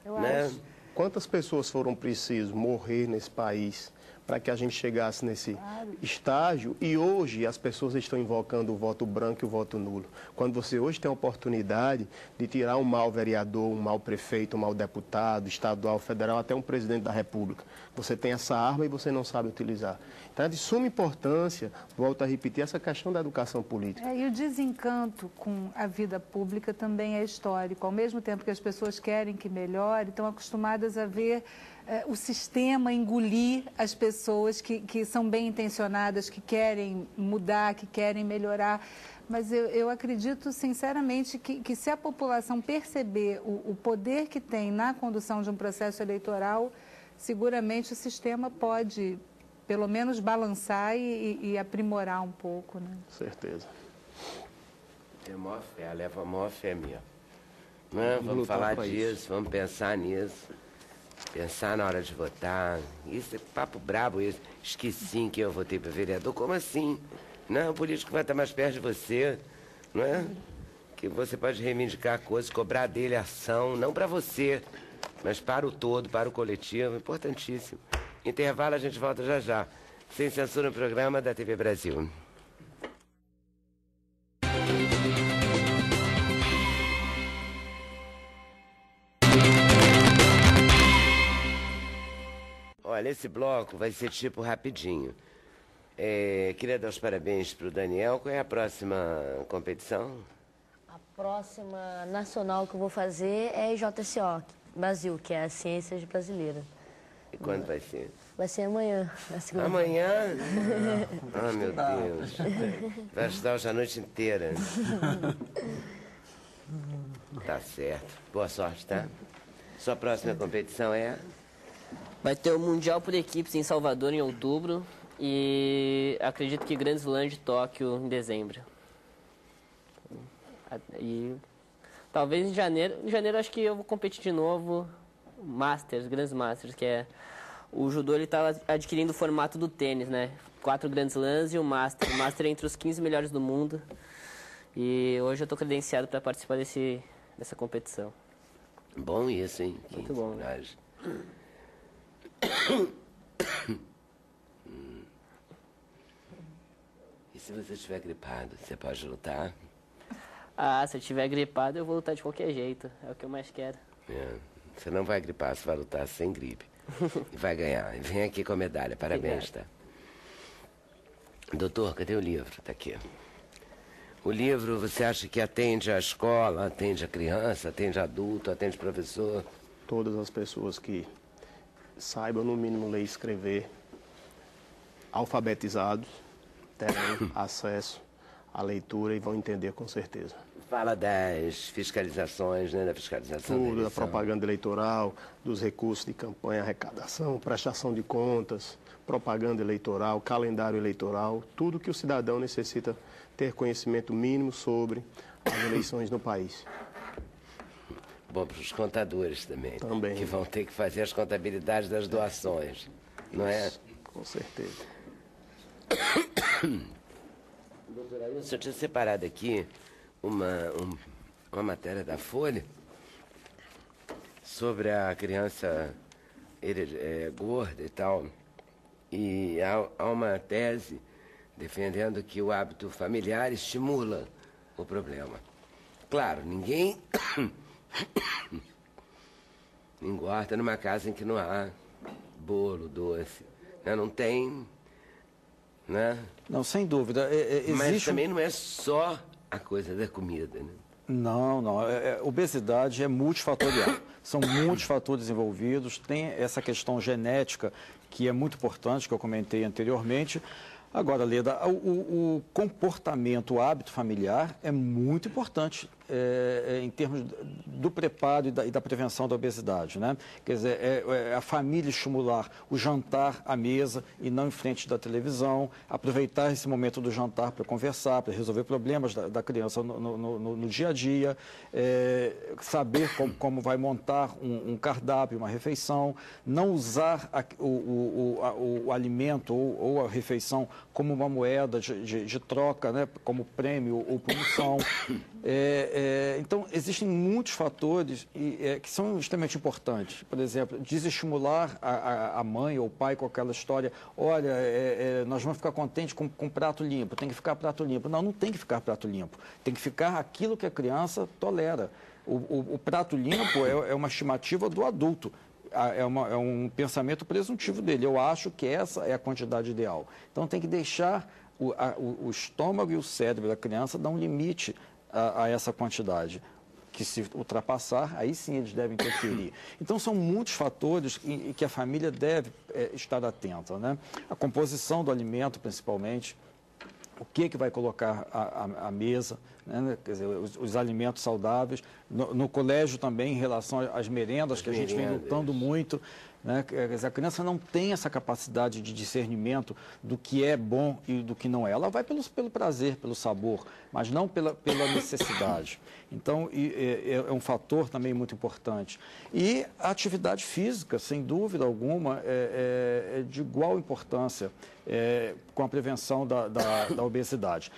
Eu acho. Quantas pessoas foram precisas morrer nesse país para que a gente chegasse nesse estágio? E hoje as pessoas estão invocando o voto branco e o voto nulo. Quando você hoje tem a oportunidade de tirar um mau vereador, um mau prefeito, um mau deputado, estadual, federal, até um presidente da República. Você tem essa arma e você não sabe utilizar. Então é de suma importância, volto a repetir, essa questão da educação política. E o desencanto com a vida pública também é histórico. Ao mesmo tempo que as pessoas querem que melhore, estão acostumadas a ver o sistema engolir as pessoas que são bem intencionadas, que querem mudar, que querem melhorar. Mas eu acredito, sinceramente, que se a população perceber o poder que tem na condução de um processo eleitoral, seguramente o sistema pode, pelo menos, balançar e aprimorar um pouco, né? Certeza. Tem a maior fé, leva a maior fé minha. Vamos falar disso, vamos pensar nisso. Pensar na hora de votar. Isso é papo brabo, isso. Esqueci que eu votei para vereador. Como assim? Não, o político vai estar mais perto de você, não é? Que você pode reivindicar coisas, cobrar dele ação, não para você, mas para o todo, para o coletivo. Importantíssimo. Intervalo, a gente volta já já. Sem Censura no programa da TV Brasil. Olha, esse bloco vai ser tipo rapidinho. Queria dar os parabéns para o Daniel. Qual é a próxima competição? A próxima nacional que eu vou fazer é JCO, Brasil, que é a Ciências Brasileiras. E quando vai ser? Vai ser amanhã, na segunda. Amanhã? Ah, meu Deus. Vai estudar hoje a noite inteira. Tá certo. Boa sorte, tá? Sua próxima competição é? Vai ter o Mundial por Equipes em Salvador em outubro e acredito que Grand Slam de Tóquio em dezembro. E talvez em janeiro. Em janeiro acho que eu vou competir de novo Masters, Grandes Masters, que é... O judô ele tá adquirindo o formato do tênis, né? 4 Grand Slams e o Master. O Master é entre os 15 melhores do mundo. E hoje eu tô credenciado para participar dessa competição. Bom isso, hein? Muito bom, né? E se você estiver gripado, você pode lutar? Ah, se eu estiver gripado, eu vou lutar de qualquer jeito. É o que eu mais quero. Você não vai gripar, você vai lutar sem gripe. E vai ganhar. E vem aqui com a medalha. Parabéns, tá? Doutor, cadê o livro? Tá aqui. O livro, você acha que atende a escola, atende a criança, atende a adulto, atende professor? Todas as pessoas que saibam, no mínimo, ler e escrever, alfabetizados, terão acesso à leitura e vão entender com certeza. fala das fiscalizações, né? Da fiscalização da Tudo, da eleição. propaganda eleitoral, dos recursos de campanha, arrecadação, prestação de contas, propaganda eleitoral, calendário eleitoral, tudo que o cidadão necessita ter conhecimento mínimo sobre as eleições no país. Bom, para os contadores também. Também. Que vão ter que fazer as contabilidades das doações, não é? Com certeza. Doutora Lúcia, eu tinha separado aqui uma matéria da Folha sobre a criança gorda e tal. E há uma tese defendendo que o hábito familiar estimula o problema. Claro, ninguém engorda numa casa em que não há bolo, doce, né? Não tem, né? Não, sem dúvida. Mas também não é só a coisa da comida, né? Não. Obesidade é multifatorial. São muitos fatores envolvidos. Tem essa questão genética, que é muito importante, que eu comentei anteriormente. Agora, Leda, o comportamento, o hábito familiar é muito importante em termos do preparo e da prevenção da obesidade, né? Quer dizer, a família estimular o jantar à mesa e não em frente da televisão, aproveitar esse momento do jantar para conversar, para resolver problemas da criança no dia a dia, saber como vai montar um cardápio, uma refeição, não usar o alimento ou a refeição como uma moeda de troca, né? Como prêmio ou punição. Então, existem muitos fatores que são extremamente importantes. Por exemplo, desestimular a mãe ou o pai com aquela história, olha, nós vamos ficar contentes com prato limpo, tem que ficar prato limpo. Não tem que ficar prato limpo. Tem que ficar aquilo que a criança tolera. O prato limpo é uma estimativa do adulto. É um pensamento presuntivo dele. Eu acho que essa é a quantidade ideal. Então, tem que deixar o estômago e o cérebro da criança dar um limite a essa quantidade, que se ultrapassar, aí sim eles devem interferir. Então, são muitos fatores em que a família deve estar atenta, né? A composição do alimento, principalmente, o que vai colocar à mesa, né? Quer dizer, os alimentos saudáveis. No colégio também, em relação às merendas, que a gente vem lutando muito, né? Quer dizer, a criança não tem essa capacidade de discernimento do que é bom e do que não é. Ela vai pelo prazer, pelo sabor, mas não pela necessidade. Então, é um fator também muito importante. E a atividade física, sem dúvida alguma, é de igual importância com a prevenção da obesidade.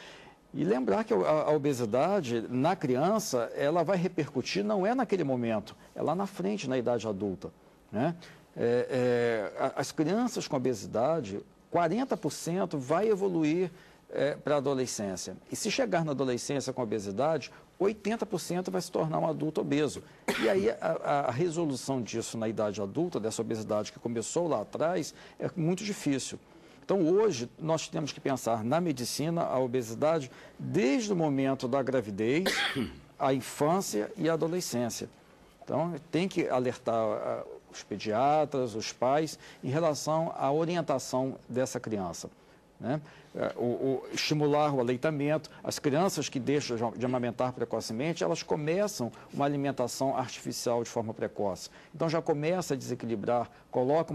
E lembrar que a obesidade, na criança, ela vai repercutir, não é naquele momento, é lá na frente, na idade adulta, né? As crianças com obesidade, 40% vai evoluir para a adolescência. E se chegar na adolescência com obesidade, 80% vai se tornar um adulto obeso. E aí a resolução disso na idade adulta, dessa obesidade que começou lá atrás, é muito difícil. Então, hoje, nós temos que pensar na medicina, a obesidade, desde o momento da gravidez, a infância e a adolescência. Então, tem que alertar os pediatras, os pais, em relação à orientação dessa criança, né? Estimular o aleitamento. As crianças que deixam de amamentar precocemente, elas começam uma alimentação artificial de forma precoce. Então, já começa a desequilibrar, coloca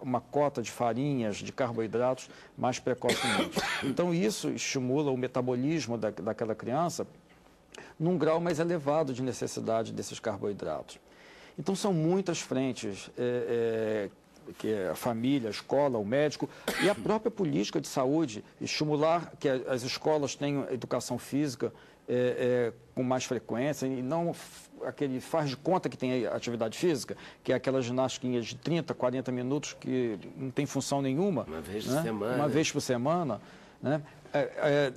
uma cota de farinhas, de carboidratos mais precocemente. Então, isso estimula o metabolismo daquela criança num grau mais elevado de necessidade desses carboidratos. Então, são muitas frentes, que é a família, a escola, o médico e a própria política de saúde, estimular que as escolas tenham educação física com mais frequência e não aquele faz de conta que tem atividade física, que é aquela ginástica de 30, 40 minutos que não tem função nenhuma. Uma vez por semana. Uma vez por semana, né?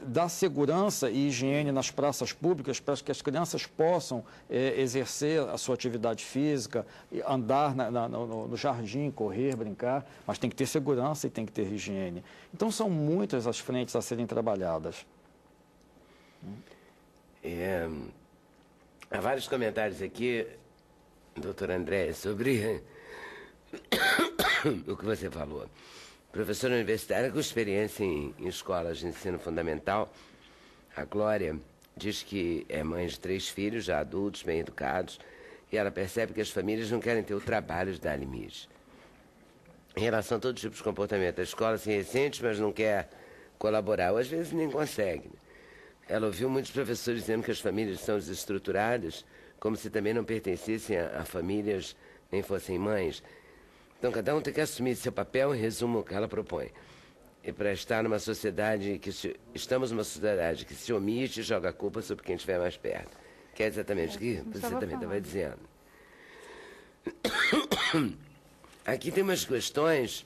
Dar segurança e higiene nas praças públicas para que as crianças possam exercer a sua atividade física, andar no jardim, correr, brincar, mas tem que ter segurança e tem que ter higiene. Então, são muitas as frentes a serem trabalhadas. Há vários comentários aqui, doutor André, sobre o que você falou. Professora universitária com experiência em escolas de ensino fundamental, a Glória diz que é mãe de 3 filhos, já adultos, bem educados, e ela percebe que as famílias não querem ter o trabalho de dar limite. Em relação a todo tipo de comportamento, a escola se ressente, mas não quer colaborar, ou às vezes nem consegue. Ela ouviu muitos professores dizendo que as famílias são desestruturadas, como se também não pertencessem a famílias, nem fossem mães. Então, cada um tem que assumir seu papel, em resumo, o que ela propõe. E para estar numa sociedade estamos numa sociedade que se omite e joga a culpa sobre quem estiver mais perto. Que é exatamente o que você também estava dizendo. Aqui tem umas questões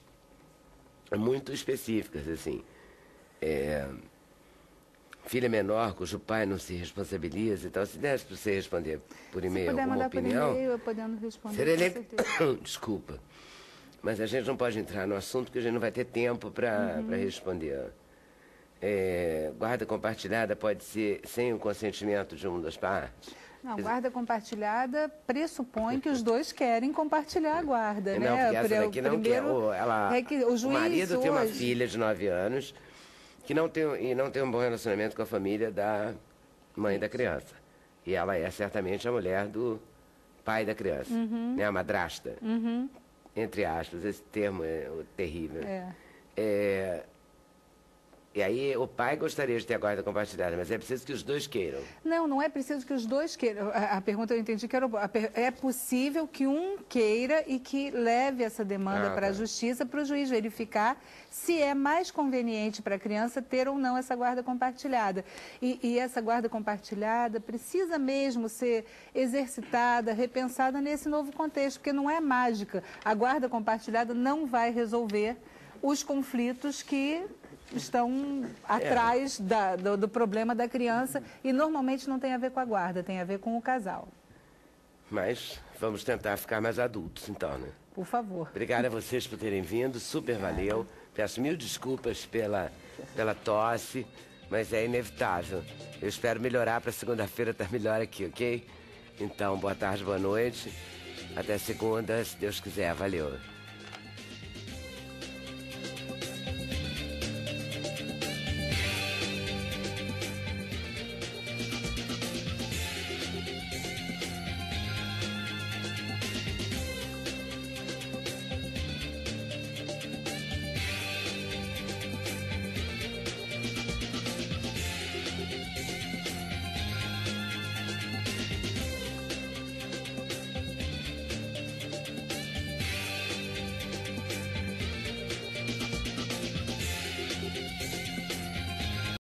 muito específicas, assim. Filha menor cujo pai não se responsabiliza. Então, se desse para você responder por e-mail alguma opinião... por e-mail, eu podendo responder, seria com certeza. Desculpa. Mas a gente não pode entrar no assunto porque a gente não vai ter tempo para responder. Guarda compartilhada pode ser sem o consentimento de uma das partes? Não, guarda compartilhada pressupõe que os dois querem compartilhar a guarda, não, né? Porque essa daqui não quer. O marido tem uma hoje... filha de 9 anos que não tem um bom relacionamento com a família da mãe da criança. E ela é certamente a mulher do pai da criança, né? A madrasta. Entre aspas, esse termo é terrível. E aí o pai gostaria de ter a guarda compartilhada, mas é preciso que os dois queiram. Não é preciso que os dois queiram. A pergunta eu entendi que era... É possível que um queira e que leve essa demanda para a justiça, para o juiz verificar se é mais conveniente para a criança ter ou não essa guarda compartilhada. E essa guarda compartilhada precisa mesmo ser exercitada, repensada nesse novo contexto, porque não é mágica. A guarda compartilhada não vai resolver os conflitos que estão atrás do problema da criança e normalmente não tem a ver com a guarda, tem a ver com o casal. Mas vamos tentar ficar mais adultos, então, né? Por favor. Obrigado a vocês por terem vindo, super valeu. Peço 1000 desculpas pela tosse, mas é inevitável. Eu espero melhorar para segunda-feira estar melhor aqui, ok? Então, boa tarde, boa noite. Até segunda, se Deus quiser. Valeu.